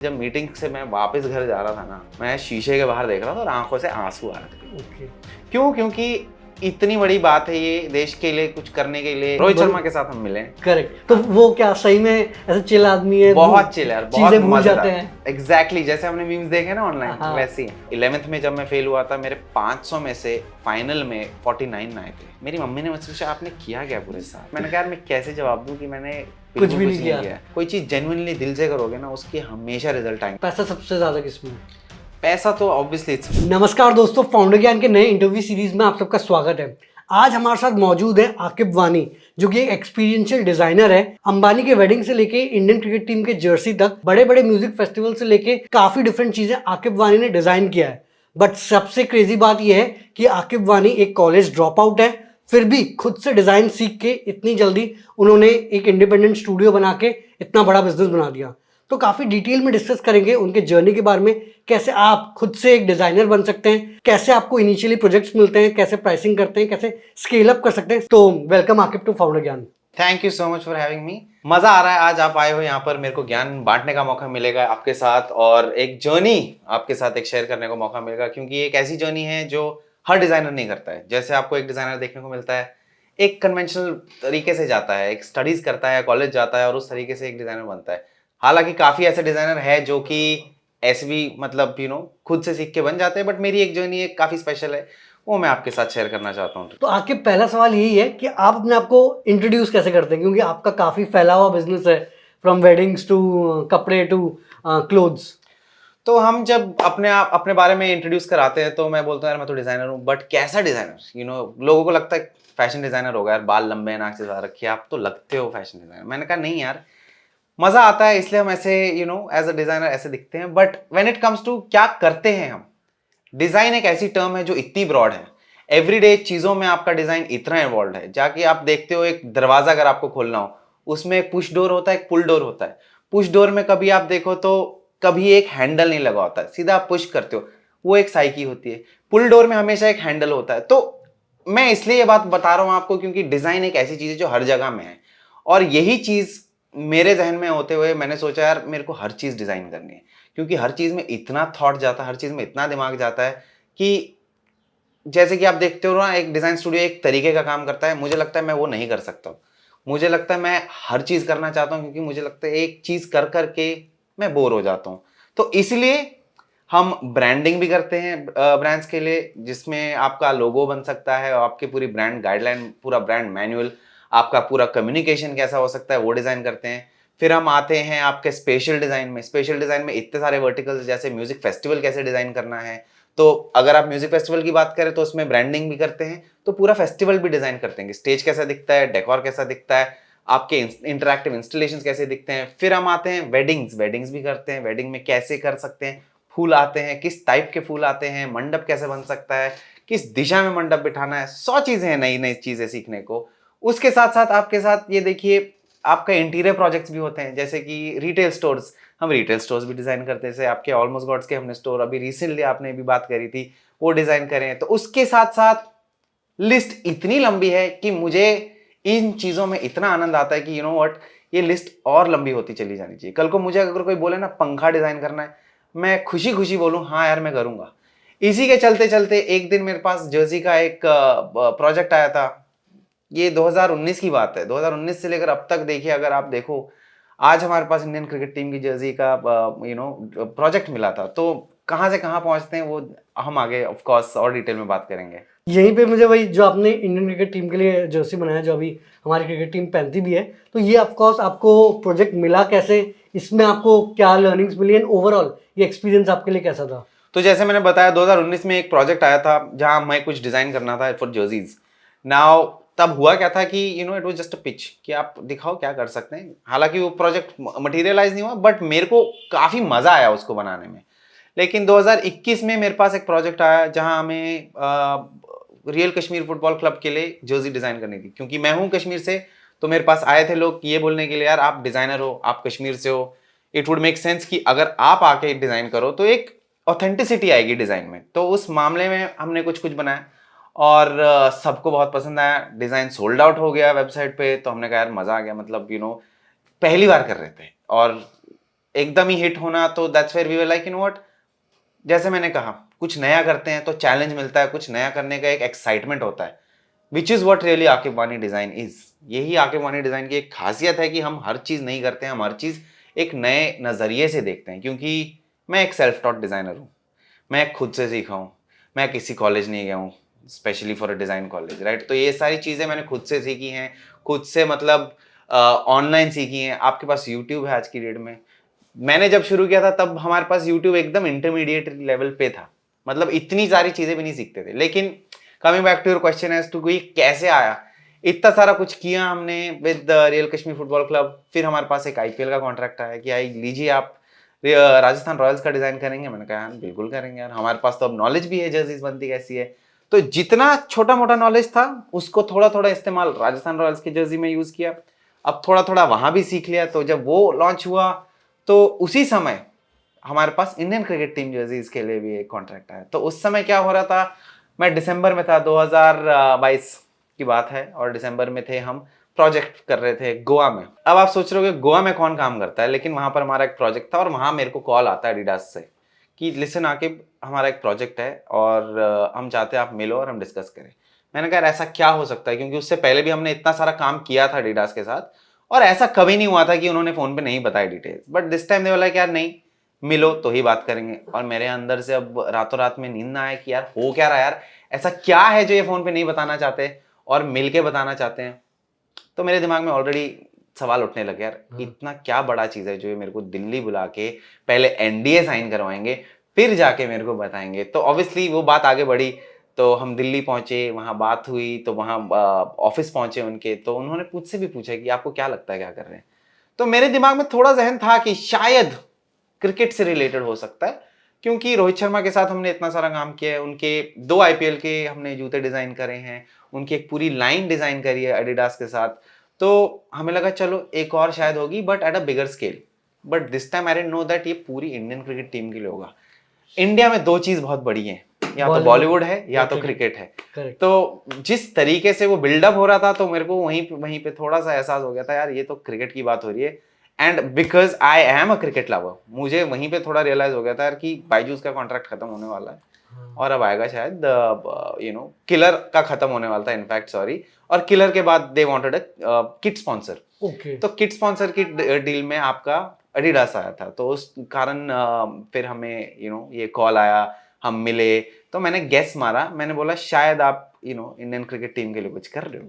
जब मीटिंग से मैं वापस घर जा रहा था ना, मैं शीशे के बाहर देख रहा था और आंखों से आंसू आ रहे थे। क्यों? क्योंकि इतनी बड़ी बात है ये, देश के लिए कुछ करने के लिए रोहित शर्मा के साथ हम मिले। करेक्ट। तो वो क्या सही में ऐसे चिल आदमी है? बहुत चिल यार, बहुत चीजें भूल मजेदार। जाते हैं। एग्जैक्टली जैसे हमने मीम्स देखे ना ऑनलाइन, हाँ। वैसे ही 11th में जब मैं फेल हुआ था, मेरे 500 में से फाइनल में 49 आए थे। मेरी मम्मी ने मुझसे पूछा आपने किया क्या पूरे साल? मैंने कहा यार मैं कैसे जवाब दूं कि मैंने कुछ भी नहीं किया। कोई चीज जेन्युइनली दिल से करोगे ना, उसकी हमेशा रिजल्ट आएंगे। पैसा सबसे ज्यादा किसमें? पैसा तो ऑब्वियसली। नमस्कार दोस्तों, फाउंडर ज्ञान के नए इंटरव्यू सीरीज में आप सबका स्वागत है। आज हमारे साथ मौजूद है आकिब वानी, जो कि एक एक्सपीरियंशियल डिजाइनर है। अंबानी के वेडिंग से लेके इंडियन क्रिकेट टीम के जर्सी तक, बड़े बड़े म्यूजिक फेस्टिवल से लेके काफी डिफरेंट चीजें आकिब वानी ने डिजाइन किया है। बट सबसे क्रेजी बात यह है कि आकिब वानी एक कॉलेज ड्रॉप आउट है, फिर भी खुद से डिजाइन सीख के इतनी जल्दी उन्होंने एक इंडिपेंडेंट स्टूडियो बना के इतना बड़ा बिजनेस बना दिया। तो काफी डिटेल में डिस्कस करेंगे उनके जर्नी के बारे में, कैसे आप खुद से एक डिजाइनर बन सकते हैं, कैसे आपको इनिशियली प्रोजेक्ट्स मिलते हैं, कैसे प्राइसिंग करते हैं, कैसे स्केल अप कर सकते हैं। तो वेलकम आकिब टू फाउंडर ज्ञान। Thank you so much for having me. मजा आ रहा है, आज आप आए हो यहाँ पर, मेरे को ज्ञान बांटने का मौका मिलेगा आपके साथ और एक जर्नी आपके साथ एक शेयर करने का मौका मिलेगा, क्योंकि एक ऐसी जर्नी है जो हर डिजाइनर नहीं करता है। जैसे आपको एक डिजाइनर देखने को मिलता है, एक कन्वेंशनल तरीके से जाता है, एक स्टडीज करता है, कॉलेज जाता है और उस तरीके से एक डिजाइनर बनता है। हालांकि काफी ऐसे डिजाइनर है जो कि ऐसे भी मतलब खुद से सीख के बन जाते हैं, बट मेरी एक जर्नी एक काफी स्पेशल है, वो मैं आपके साथ शेयर करना चाहता हूँ। तो आकिब, पहला सवाल यही है कि आप अपने आप को इंट्रोड्यूस कैसे करते हैं, क्योंकि आपका काफी फैला हुआ बिजनेस है, फ्रॉम वेडिंग्स टू कपड़े टू क्लोथ्स। तो हम जब अपने बारे में इंट्रोड्यूस कराते हैं तो मैं बोलता हूँ यार मैं तो डिजाइनर हूँ, बट कैसा डिजाइनर? लोगों को लगता है फैशन डिजाइनर होगा यार, बाल लंबे नाक से ज्यादा रखिए, आप तो लगते हो फैशन डिजाइनर। मैंने कहा नहीं यार, मजा आता है इसलिए हम ऐसे एज अ डिजाइनर ऐसे दिखते हैं। But when it comes to क्या करते हैं हम, डिजाइन एक ऐसी टर्म है जो इतनी ब्रॉड है। एवरीडे चीजों में आपका डिजाइन इतना इन्वॉल्व है, जाके आप देखते हो एक दरवाजा अगर आपको खोलना हो, उसमें एक पुश डोर होता है, एक पुल डोर होता है। पुश डोर में कभी आप देखो तो कभी एक हैंडल नहीं लगा होता है, सीधा आप पुश करते हो, वो एक साइकी होती है। पुल डोर में हमेशा एक हैंडल होता है। तो मैं इसलिए ये बात बता रहा हूं आपको क्योंकि डिजाइन एक ऐसी चीज है जो हर जगह में है, और यही चीज मेरे जहन में होते हुए मैंने सोचा यार मेरे को हर चीज डिजाइन करनी है, क्योंकि हर चीज में इतना थॉट जाता है, हर चीज में इतना दिमाग जाता है कि जैसे कि आप देखते हो ना, एक डिजाइन स्टूडियो एक तरीके का काम करता है, मुझे लगता है मैं वो नहीं कर सकता। मुझे लगता है मैं हर चीज करना चाहता हूं, क्योंकि मुझे लगता है एक चीज कर करके मैं बोर हो जाता हूं। तो इसलिए हम ब्रांडिंग भी करते हैं ब्रांड्स के लिए, जिसमें आपका लोगो बन सकता है और आपकी पूरी ब्रांड गाइडलाइन, पूरा ब्रांड मैनुअल, आपका पूरा कम्युनिकेशन कैसा हो सकता है वो डिजाइन करते हैं। फिर हम आते हैं आपके स्पेशल डिजाइन में। स्पेशल डिजाइन में इतने सारे वर्टिकल्स, जैसे म्यूजिक फेस्टिवल कैसे डिजाइन करना है। तो अगर आप म्यूजिक फेस्टिवल की बात करें तो उसमें ब्रांडिंग भी करते हैं, तो पूरा फेस्टिवल भी डिजाइन करते हैं, स्टेज कैसा दिखता है, डेकोर कैसा दिखता है, आपके इंटरैक्टिव इंस्टॉलेशंस कैसे दिखते हैं। फिर हम आते हैं वेडिंग्स भी करते हैं। वेडिंग में कैसे कर सकते हैं, फूल आते हैं, किस टाइप के फूल आते हैं, मंडप कैसे बन सकता है, किस दिशा में मंडप बिठाना है, 100 चीजें हैं नई नई चीजें सीखने को। उसके साथ साथ आपके साथ ये देखिए आपका इंटीरियर प्रोजेक्ट्स भी होते हैं, जैसे कि रिटेल स्टोर्स। हम रिटेल स्टोर्स भी डिजाइन करते हैं, जैसे आपके ऑलमोस्ट गॉड्स के हमने स्टोर अभी रिसेंटली आपने भी बात करी थी, वो डिजाइन करें। तो उसके साथ साथ लिस्ट इतनी लंबी है कि मुझे इन चीजों में इतना आनंद आता है कि व्हाट, ये लिस्ट और लंबी होती चली जानी चाहिए। कल को मुझे अगर कोई बोले ना पंखा डिजाइन करना है, मैं खुशी खुशी बोलूं हाँ यार मैं करूंगा। इसी के चलते चलते एक दिन मेरे पास जर्सी का एक प्रोजेक्ट आया था। ये 2019 की बात है। 2019 से लेकर अब तक देखिए, अगर आप देखो आज हमारे पास इंडियन क्रिकेट टीम की जर्सी का प्रोजेक्ट मिला था। तो कहाँ से कहाँ पहुंचते हैं वो हम आगे ऑफ कोर्स और डिटेल में बात करेंगे। यहीं पे मुझे वही, जो आपने इंडियन क्रिकेट टीम के लिए जर्सी बनाया, जो अभी हमारी क्रिकेट टीम पहनती भी है, तो ये ऑफ कोर्स आपको प्रोजेक्ट मिला कैसे, इसमें आपको क्या लर्निंग्स मिली एंड ओवरऑल ये एक्सपीरियंस आपके लिए कैसा था? तो जैसे मैंने बताया 2019 में एक प्रोजेक्ट आया था जहां मैं कुछ डिजाइन करना था फॉर जर्सीज। नाउ तब हुआ क्या था कि it was just a pitch कि आप दिखाओ क्या कर सकते हैं। हालांकि वो प्रोजेक्ट मटेरियलाइज नहीं हुआ, बट मेरे को काफी मजा आया उसको बनाने में। लेकिन 2021 में मेरे पास एक प्रोजेक्ट आया जहां हमें रियल कश्मीर फुटबॉल क्लब के लिए जर्सी डिजाइन करनी थी। क्योंकि मैं हूं कश्मीर से, तो मेरे पास आए थे लोग ये बोलने के लिए यार आप डिजाइनर हो, आप कश्मीर से हो, इट वुड मेक सेंस कि अगर आप आके डिजाइन करो तो एक ऑथेंटिसिटी आएगी डिजाइन में। तो उस मामले में हमने कुछ कुछ बनाया और सबको बहुत पसंद आया। डिजाइन सोल्ड आउट हो गया वेबसाइट पे। तो हमने कहा यार मजा आ गया, मतलब पहली बार कर रहे थे और एकदम ही हिट होना, तो that's where we were like, you know what, जैसे मैंने कहा कुछ नया करते हैं तो चैलेंज मिलता है, कुछ नया करने का एक एक्साइटमेंट होता है, which is what really Aqib वानी डिज़ाइन इज़। यही आकिब वानी डिज़ाइन की एक खासियत है कि हम हर चीज़ नहीं करते हैं, हम हर चीज़ एक नए नज़रिए से देखते हैं, क्योंकि मैं एक सेल्फ टॉट डिज़ाइनर हूँ, मैं खुद से सीखा हूँ, मैं किसी कॉलेज नहीं गया हूँ specially for a design college, right. तो ये सारी चीज़ें मैंने खुद से सीखी हैं, खुद से मतलब ऑनलाइन सीखी हैं। आपके पास यूट्यूब है आज की डेट में, मैंने जब शुरू किया था तब हमारे पास यूट्यूब एकदम इंटरमीडिएट लेवल पे था, मतलब इतनी सारी चीज़ें भी नहीं सीखते थे। लेकिन coming back to your question as to ये कैसे आया, इतना सारा कुछ किया हमने with Real Kashmir Football Club, फिर हमारे पास एक आईपीएल का कॉन्ट्रैक्ट आया कि आई लीजिए आप राजस्थान रॉयल्स का डिज़ाइन करेंगे। मैंने कहा हाँ बिल्कुल करेंगे यार, हमारे पास तो अब नॉलेज भी है जर्सीज बनती कैसी है। तो जितना छोटा मोटा नॉलेज था उसको थोड़ा थोड़ा इस्तेमाल राजस्थान रॉयल्स की जर्सी में यूज़ किया, अब थोड़ा थोड़ा वहाँ भी सीख लिया। तो जब वो लॉन्च हुआ तो उसी समय हमारे पास इंडियन क्रिकेट टीम जर्सीज के लिए भी एक कॉन्ट्रैक्ट आया। तो उस समय क्या हो रहा था, मैं दिसंबर में था, 2022 की बात है, और दिसंबर में थे हम, प्रोजेक्ट कर रहे थे गोवा में। अब आप सोच रहे हो कि गोवा में कौन काम करता है, लेकिन वहाँ पर हमारा एक प्रोजेक्ट था और वहाँ मेरे को कॉल आता है एडिडास से कि लिसन आकिब हमारा एक प्रोजेक्ट है और हम चाहते हैं आप मिलो और हम डिस्कस करें। मैंने कहा ऐसा क्या हो सकता है, क्योंकि उससे पहले भी हमने इतना सारा काम किया था एडिडास के साथ और ऐसा कभी नहीं हुआ था कि उन्होंने फ़ोन पे नहीं बताया डिटेल्स, बट दिस टाइम दे बोला कि यार नहीं, मिलो तो ही बात करेंगे। और मेरे अंदर से अब रातों रात में नींद ना आए कि यार हो क्या रहा है यार, ऐसा क्या है जो ये फ़ोन पे नहीं बताना चाहते और मिल के बताना चाहते हैं। तो मेरे दिमाग में ऑलरेडी सवाल उठने लगे, यार इतना क्या बड़ा चीज़ है जो ये मेरे को दिल्ली बुला के पहले एनडीए साइन करवाएंगे फिर जाके मेरे को बताएंगे। तो ऑब्वियसली वो बात आगे बढ़ी, तो हम दिल्ली पहुंचे, वहाँ बात हुई, तो वहाँ ऑफिस पहुंचे उनके, तो उन्होंने मुझसे भी पूछा कि आपको क्या लगता है क्या कर रहे हैं। तो मेरे दिमाग में थोड़ा जहन था कि शायद क्रिकेट से रिलेटेड हो सकता है, क्योंकि रोहित शर्मा के साथ हमने इतना सारा काम किया है, उनके 2 आईपीएल के हमने जूते डिज़ाइन करे हैं, उनकी एक पूरी लाइन डिज़ाइन करी है एडिडास के साथ। तो हमें लगा चलो एक और शायद होगी but at a bigger scale, but this time I didn't know that ये पूरी इंडियन क्रिकेट टीम के लिए होगा। इंडिया में 2 चीज़ बहुत बड़ी हैं, या तो बॉलीवुड है या तो क्रिकेट है। तो जिस तरीके से वो बिल्डअप हो रहा था तो मेरे को वहीं पे थोड़ा सा एहसास हो गया था यार ये तो क्रिकेट की बात हो रही है। And because I am a cricket lover, मुझे वहीं पे थोड़ा रियलाइज हो गया था यार कि बायजूस का कॉन्ट्रैक्ट खत्म होने वाला है और अब आएगा शायद किलर का खत्म होने वाला था इनफैक्ट, सॉरी, और किलर के बाद they wanted a kit sponsor. तो किट स्पॉन्सर की डील में आपका एडिडास आया था, तो उस कारण फिर हमें ये कॉल आया, हम मिले, तो मैंने गेस मारा, मैंने बोला शायद आप इंडियन क्रिकेट टीम के लिए कुछ कर रहे हो।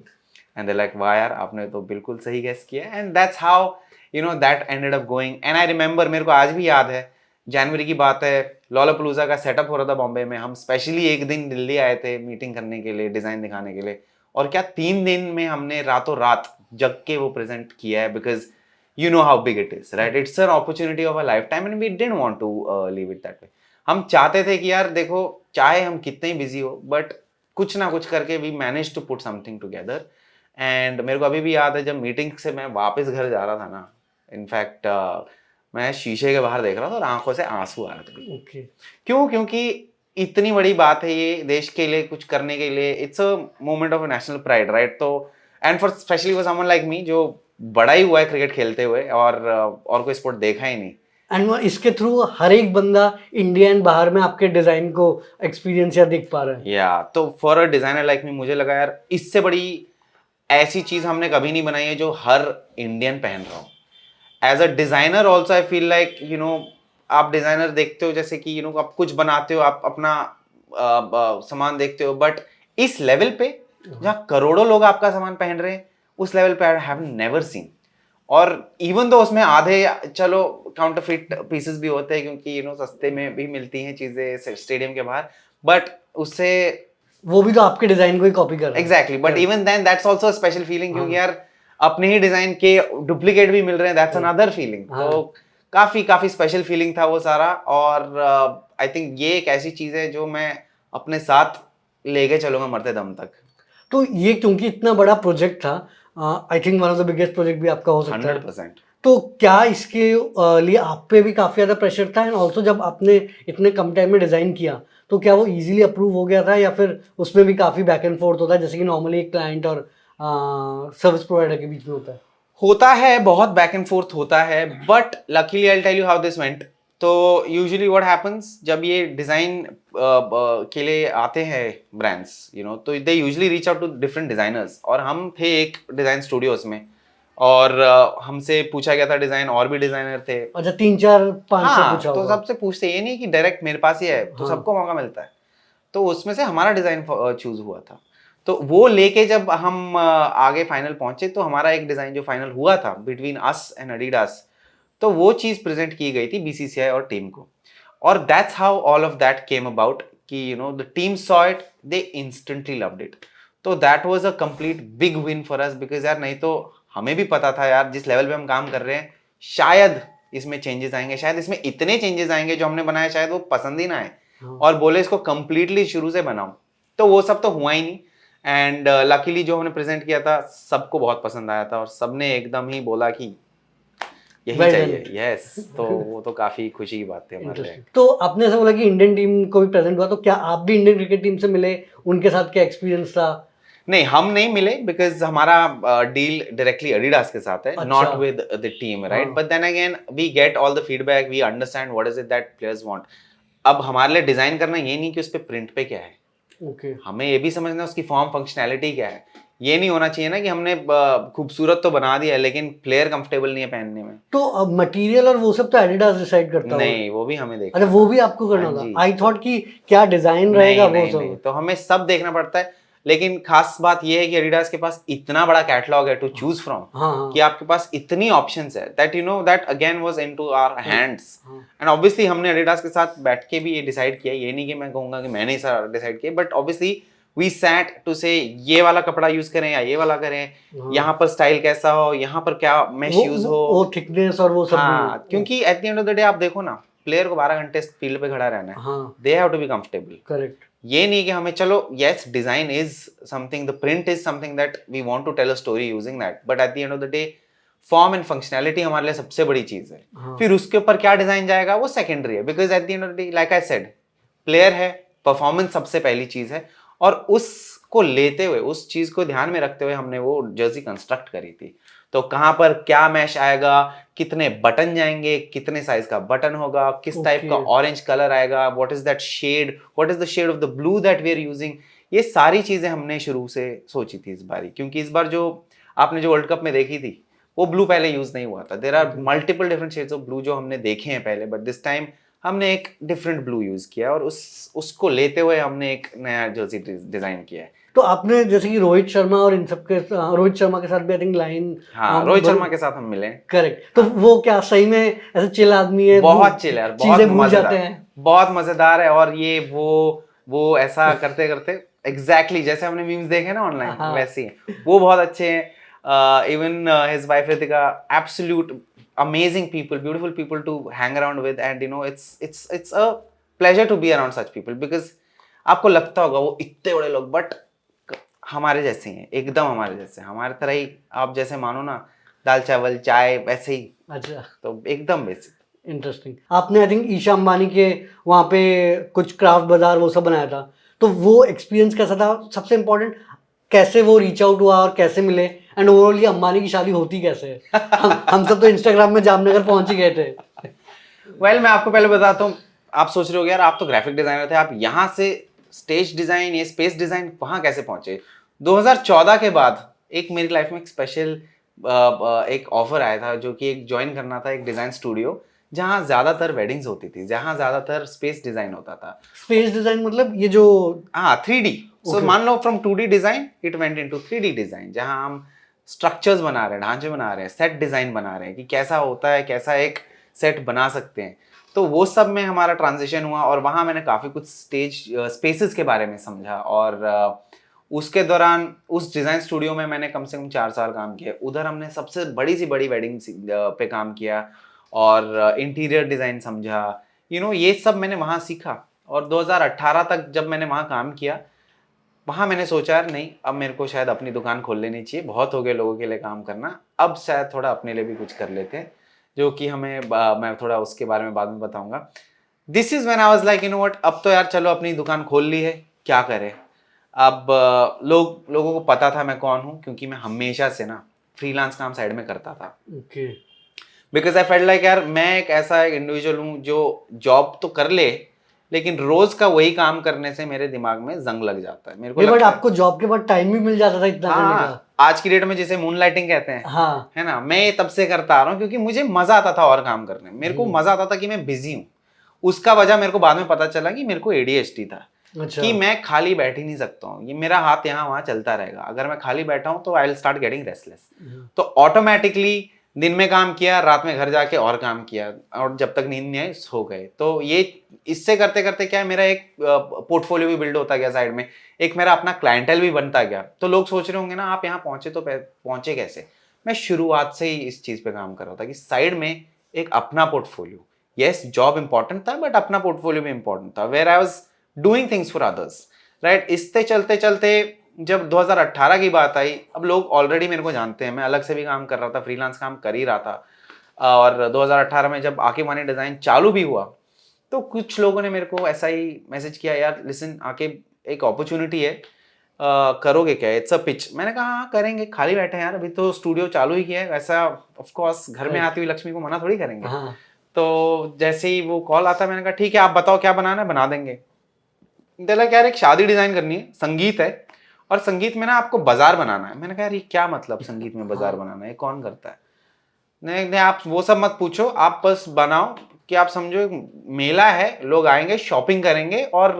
एंड दे लाइक वाह यार आपने तो बिल्कुल सही गेस किया। And that's how that ended up going. And I remember, मेरे को आज भी याद है, जनवरी की बात है, लॉलापलूजा का सेटअप हो रहा था बॉम्बे में, हम स्पेशली एक दिन दिल्ली आए थे मीटिंग करने के लिए, डिज़ाइन दिखाने के लिए, और क्या 3 दिन में हमने रातों रात जग के वो प्रेजेंट किया है, because you know how big it is, right? It's an opportunity of a lifetime and we didn't want to leave it that way. हम चाहते थे कि यार देखो चाहे हम कितने ही बिजी हो बट कुछ ना कुछ करके we manage to put something together. And मेरे को अभी भी याद है जब मीटिंग से मैं वापस घर जा रहा था ना, इनफैक्ट मैं शीशे के बाहर देख रहा था और आंखों से आंसू आ रहे थे। ओके। क्यों? क्योंकि इतनी बड़ी बात है ये देश के लिए कुछ करने के लिए, it's a moment of national pride, right? तो and for specially for someone like me जो बड़ा ही हुआ है क्रिकेट खेलते हुए और कोई स्पोर्ट देखा ही नहीं। एंड इसके थ्रू हर एक बंदा इंडिया एंड बाहर में आपके डिजाइन को एक्सपीरियंस या देख पा रहा है। या तो for a designer like me मुझे लगा यार इससे बड़ी ऐसी चीज हमने कभी नहीं बनाई है जो हर इंडियन पहन रहा हो। As a designer also I feel like आप डिजाइनर देखते हो जैसे कि आप कुछ बनाते हो, आप अपना सामान देखते हो, बट इस लेवल पे जहाँ करोड़ों लोग आपका सामान पहन रहे हैं उस लेवल पे आई हैव नेवर सीन। और इवन तो उसमें आधे चलो काउंटरफिट पीसेस भी होते हैं क्योंकि सस्ते में भी मिलती हैं चीजें स्टेडियम के बाहर, बट उससे वो भी तो आपके डिजाइन को ही कॉपी कर रहा है। Exactly, but even then that's also a special feeling, क्योंकि यार अपने ही डिजाइन के डुप्लीकेट भी मिल रहे हैं, दैट्स अनदर फीलिंग। तो काफी काफी स्पेशल फीलिंग था वो सारा। और आई थिंक ये एक ऐसी चीज है जो मैं अपने साथ लेके चलूंगा मरते दम तक। तो ये क्योंकि इतना बड़ा प्रोजेक्ट था, I think one of the biggest project भी आपका हो सकता है। 100%। तो क्या इसके लिए आप पे भी काफ़ी ज़्यादा प्रेशर था, एंड ऑल्सो जब आपने इतने कम टाइम में डिज़ाइन किया तो क्या वो इजीली अप्रूव हो गया था या फिर उसमें भी काफ़ी बैक एंड फोर्थ होता है जैसे कि नॉर्मली एक क्लाइंट और सर्विस प्रोवाइडर के बीच में होता है? होता है, बहुत बैक एंड फोर्थ होता है, but luckily I tell you how this went. तो यूजुअली व्हाट हैपेंस, जब ये डिजाइन के लिए आते हैं ब्रांड्स, तो they usually reach out to different designers. और हम थे एक डिजाइन स्टूडियोज में, और हमसे पूछा गया था डिजाइन, और भी डिजाइनर थे. अच्छा, 3 4 5 से हाँ, पूछा तो होगा। सबसे पूछते, ये नहीं कि डायरेक्ट मेरे पास ही है तो हाँ। सबको मौका मिलता है. तो उसमें से हमारा डिजाइन चूज हुआ था. तो वो लेके जब हम आगे फाइनल पहुंचे, तो हमारा एक डिजाइन जो फाइनल हुआ था बिटवीन अस एंड एडिडास, तो वो चीज प्रेजेंट की गई थी बीसीसीआई और टीम को. और that's how all of that came about कि the team saw it, they instantly loved it. तो that was a complete big win for us, because यार नहीं तो हमें भी पता था यार, जिस लेवल पे हम काम कर रहे हैं, शायद इसमें चेंजेस आएंगे, शायद इसमें इतने चेंजेस आएंगे जो हमने बनाया शायद वो पसंद ही ना आए, और बोले इसको कंप्लीटली शुरू से बनाओ. तो वो सब तो हुआ ही नहीं. एंड लकीली जो हमने प्रेजेंट किया था सबको बहुत पसंद आया था, और सबने एकदम ही बोला कि यही Well चाहिए. done. यस, तो वो तो काफी खुशी की बात थी हमारे लिए. तो आपने ऐसा बोला कि इंडियन टीम को भी प्रेजेंट हुआ, तो क्या आप भी इंडियन क्रिकेट टीम से मिले? उनके साथ क्या एक्सपीरियंस था? नहीं, हम नहीं मिले, बिकॉज हमारा डील डायरेक्टली एडिडास के साथ है, not with the team, right. But then again we get all the feedback, we understand what is it that players want. अब हमारे लिए डिजाइन करना ये नहीं कि उस पे प्रिंट पे क्या है, ओके। हमें ये भी समझना है उसकी फॉर्म फंक्शनैलिटी क्या है. ये नहीं होना चाहिए ना कि हमने खूबसूरत तो बना दिया है लेकिन प्लेयर कंफर्टेबल नहीं है पहनने में. तो अब मटेरियल और वो सब तो एडिडास डिसाइड करता होगा। नहीं, वो भी हमें देखना अच्छा, वो था. भी आपको करना हाँ था? जी. आई थॉट कि क्या डिजाइन रहेगा वो नहीं, सब। तो हमें सब देखना पड़ता है. लेकिन खास बात ये है कि एडिडास के पास इतना बड़ा कैटलॉग है टू चूज फ्रॉम, हाँ कि आपके पास इतनी ऑप्शंस है, that that again was into our hands. And obviously हमने एडिडास के साथ बैठ के भी ये डिसाइड किया. ये नहीं कि मैं कहूंगा कि मैंने ही सारा डिसाइड किया, but obviously we sat to say ये वाला कपड़ा यूज करें या ये वाला करें, यहाँ पर स्टाइल कैसा हो, यहाँ पर क्या मैश यूज हो, वो थिकनेस और वो सब हाँ, क्योंकि at the end of the day आप देखो ना, प्लेयर को 12 घंटे फील्ड पे खड़ा रहना है. हाँ, they have to be comfortable. Correct. ये नहीं कि हमें चलो, yes design is something, the print is something that we want to tell a story using that, but at the end of the day form and functionality हमारे लिए सबसे बड़ी चीज है. हाँ. फिर उसके ऊपर क्या डिजाइन जाएगा वो सेकेंडरी है, because at the end of the day like I said, player है, परफॉर्मेंस सबसे पहली चीज है. और उसको लेते हुए, उस चीज को ध्यान में रखते हुए हमने वो जर्सी कंस्ट्रक्ट करी थी. तो कहाँ पर क्या मैश आएगा, कितने बटन जाएंगे, कितने साइज का बटन होगा, किस टाइप का ऑरेंज कलर आएगा, what is that shade, what is the shade of the blue that we are using, ये सारी चीजें हमने शुरू से सोची थी इस बारी. क्योंकि इस बार जो आपने जो वर्ल्ड कप में देखी थी, वो ब्लू पहले यूज नहीं हुआ था. There are multiple different shades of blue जो हमने देखे हैं पहले, बट दिस टाइम हमने एक डिफरेंट ब्लू यूज किया, और उसको लेते हुए हमने एक नया जर्सी डिजाइन किया है. तो आपने जैसे कि रोहित शर्मा और इन सब के, रोहित शर्मा के साथ भी आई थिंक लाइन, हाँ, रोहित शर्मा के साथ हम मिले. करेक्ट. तो वो क्या सही में ऐसे चिल आदमी है? बहुत चिल है, बहुत चीजें भूल मजेदार, जाते हैं, बहुत मजेदार है. और ये वो ऐसा करते करते एग्जैक्टली जैसे हमने मीम्स देखे ना ऑनलाइन, हाँ. वैसे ही वो बहुत अच्छे हैं. Even his wife Ritika, absolute amazing people, beautiful people to hang around with, and it's a pleasure to be around such people, because आपको लगता होगा वो इतने बड़े लोग, बट हमारे जैसे हैं, एकदम हमारे जैसे, हमारे तरह ही. आप जैसे मानो ना, दाल चावल चाय वैसे ही. अच्छा, तो एकदम बेसिक. इंटरेस्टिंग. आपने आई थिंक ईशा अंबानी के वहाँ पे कुछ क्राफ्ट बाजार वो सब बनाया था, तो वो एक्सपीरियंस कैसा था? सबसे इम्पोर्टेंट, कैसे वो रीच आउट हुआ और कैसे मिले, एंड ओवरऑल ये अंबानी की शादी होती कैसे है? हम सब तो इंस्टाग्राम में जामनगर पहुंच ही गए थे. वेल, मैं आपको पहले बताता हूँ. आप सोच रहे हो यार, आप तो ग्राफिक डिजाइनर थे, आप यहाँ से स्टेज डिजाइन, ये स्पेस डिजाइन वहाँ कैसे पहुंचे? 2014 के बाद एक मेरी लाइफ में एक स्पेशल एक ऑफर आया था, जो कि एक ज्वाइन करना था एक डिजाइन स्टूडियो, जहाँ ज्यादातर वेडिंग्स होती थी, जहाँ ज्यादातर स्पेस डिजाइन होता था. स्पेस डिजाइन मतलब ये जो, हाँ, 3D. सो मान लो from 2D design it went into 3D design, जहाँ हम स्ट्रक्चर्स बना रहे हैं, ढांचे बना रहे हैं, सेट डिजाइन बना रहे हैं कि कैसा होता है, कैसा एक सेट बना सकते हैं. तो वो सब में हमारा ट्रांजिशन हुआ, और वहाँ मैंने काफ़ी कुछ स्टेज स्पेसेस के बारे में समझा. और उसके दौरान उस डिज़ाइन स्टूडियो में मैंने कम से कम 4 साल काम किया. उधर हमने सबसे बड़ी सी बड़ी वेडिंग पे काम किया, और इंटीरियर डिज़ाइन समझा. ये सब मैंने वहाँ सीखा. और 2018 तक जब मैंने वहाँ काम किया, वहाँ मैंने सोचा यार नहीं, अब मेरे को शायद अपनी दुकान खोल लेनी चाहिए, बहुत हो गया लोगों के लिए काम करना, अब शायद थोड़ा अपने लिए भी कुछ कर लेते हैं, जो कि मैं थोड़ा उसके बारे में बाद में बताऊंगा. This is when I was like, what, अब तो यार चलो अपनी दुकान खोल ली है, क्या करें. अब लोगों को पता था मैं कौन हूँ, क्योंकि मैं हमेशा से ना फ्रीलांस काम साइड में करता था, okay because I felt like यार मैं एक ऐसा एक इंडिविजुअल हूँ जो जॉब तो कर ले, लेकिन रोज का वही काम करने से मेरे दिमाग में जंग लग जाता है। मेरे को नहीं बट लगता है आपको जॉब के बाद टाइम भी मिल जाता था इतना करने का। हाँ, आज की डेट में जिसे मून लाइटिंग कहते हैं, हाँ है ना, मैं ये तब से करता आ रहा हूँ क्योंकि मुझे मजा आता था और काम करने में। मेरे को मजा आता था कि मैं बिजी हूँ। उसका वजह मेरे को बाद में पता चला कि मेरे को ADHD था, अच्छा कि मैं खाली बैठ ही नहीं सकता हूँ, ये मेरा हाथ यहाँ वहाँ चलता रहेगा। अगर मैं खाली बैठा हूँ तो I will start getting restless. तो ऑटोमेटिकली दिन में काम किया, रात में घर जाके और काम किया, और जब तक नींद नहीं आई सो गए। तो ये इससे करते करते क्या है, मेरा एक पोर्टफोलियो भी बिल्ड होता गया साइड में, एक मेरा अपना क्लाइंटेल भी बनता गया। तो लोग सोच रहे होंगे ना आप यहाँ पहुंचे तो पहुंचे कैसे। मैं शुरुआत से ही इस चीज पे काम कर रहा था कि साइड में एक अपना पोर्टफोलियो, यस जॉब इंपॉर्टेंट था बट अपना पोर्टफोलियो भी इंपॉर्टेंट था, where I was doing things for others, right. इससे चलते चलते जब 2018 की बात आई, अब लोग ऑलरेडी मेरे को जानते हैं, मैं अलग से भी काम कर रहा था, फ्रीलांस काम कर ही रहा था। और 2018 में जब आकिब वानी डिजाइन चालू भी हुआ तो कुछ लोगों ने मेरे को ऐसा ही मैसेज किया, यार लिसन आकिब एक अपॉर्चुनिटी है, करोगे क्या, इट्स अ पिच। मैंने कहा हाँ करेंगे, खाली बैठे हैं यार, अभी तो स्टूडियो चालू ही किया है, ऐसा ऑफ कोर्स घर में आती हुई लक्ष्मी को मना थोड़ी करेंगे। हाँ तो जैसे ही वो कॉल आता मैंने कहा ठीक है आप बताओ क्या बनाना है, बना देंगे। बोला यार एक शादी डिजाइन करनी है, संगीत है, और संगीत में ना आपको बाजार बनाना है। मैंने कहा यार ये क्या मतलब संगीत में बाजार बनाना है, ये कौन करता है। नहीं नहीं आप वो सब मत पूछो, आप बस बनाओ कि आप समझो एक मेला है, लोग आएंगे शॉपिंग करेंगे और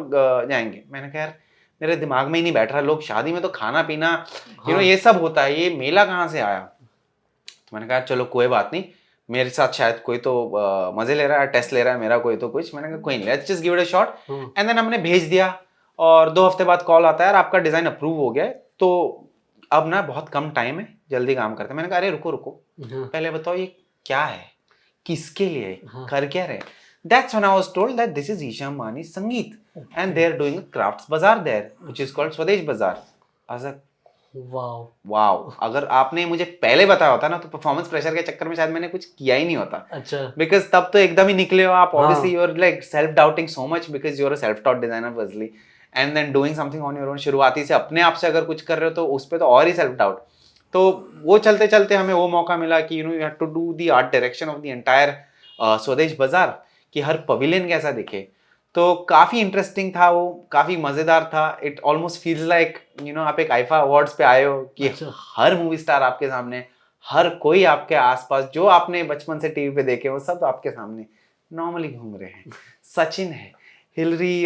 जाएंगे। मैंने कहा यार मेरे दिमाग में ही नहीं बैठ रहा, लोग शादी में तो खाना पीना ये सब होता है, ये मेला कहाँ से आया। तो मैंने कहा चलो कोई बात नहीं, मेरे साथ शायद कोई तो मजे ले रहा है, टेस्ट ले रहा है मेरा कोई तो कुछ। मैंने कहा कोई नहीं, let's just give it a shot. And then हमने भेज दिया, और 2 हफ्ते बाद कॉल आता है यार आपका डिजाइन अप्रूव हो गया है, तो अब ना बहुत कम टाइम है, जल्दी काम करते हैं। मैंने कहा अरे रुको रुको, पहले बताओ ये क्या है, किसके लिए है, कर क्या रहे। That's when I was told that this is Isha Ambani Sangeet, and they are doing a crafts bazaar there, which is called Swadesh Bazaar. I was like, wow wow, अगर आपने मुझे पहले बताया होता ना तो परफॉर्मेंस प्रेशर के चक्कर में शायद मैंने कुछ किया ही नहीं होता। अच्छा बिकॉज तब तो एकदम ही निकले हो आप, obviously you are like self doubting so much because you are a self taught designer firstly, and then doing something on your own. शुरुआती से अपने आप से अगर कुछ कर रहे हो तो उस पर तो और ही सेल्फ डाउट। तो वो चलते चलते हमें वो मौका मिला कि you have to do the art direction of the entire Swadesh Bazaar, कि हर पवेलियन कैसा दिखे। तो काफी इंटरेस्टिंग था वो, काफी मजेदार था। इट ऑलमोस्ट फील्स लाइक आप एक आईफा अवार्ड्स पे आए हो कि हर मूवी स्टार आपके सामने, हर कोई आपके आसपास, जो आपने बचपन से टीवी पे देखे वो सब आपके सामने नॉर्मली घूम रहे हैं। सचिन है, हिलरी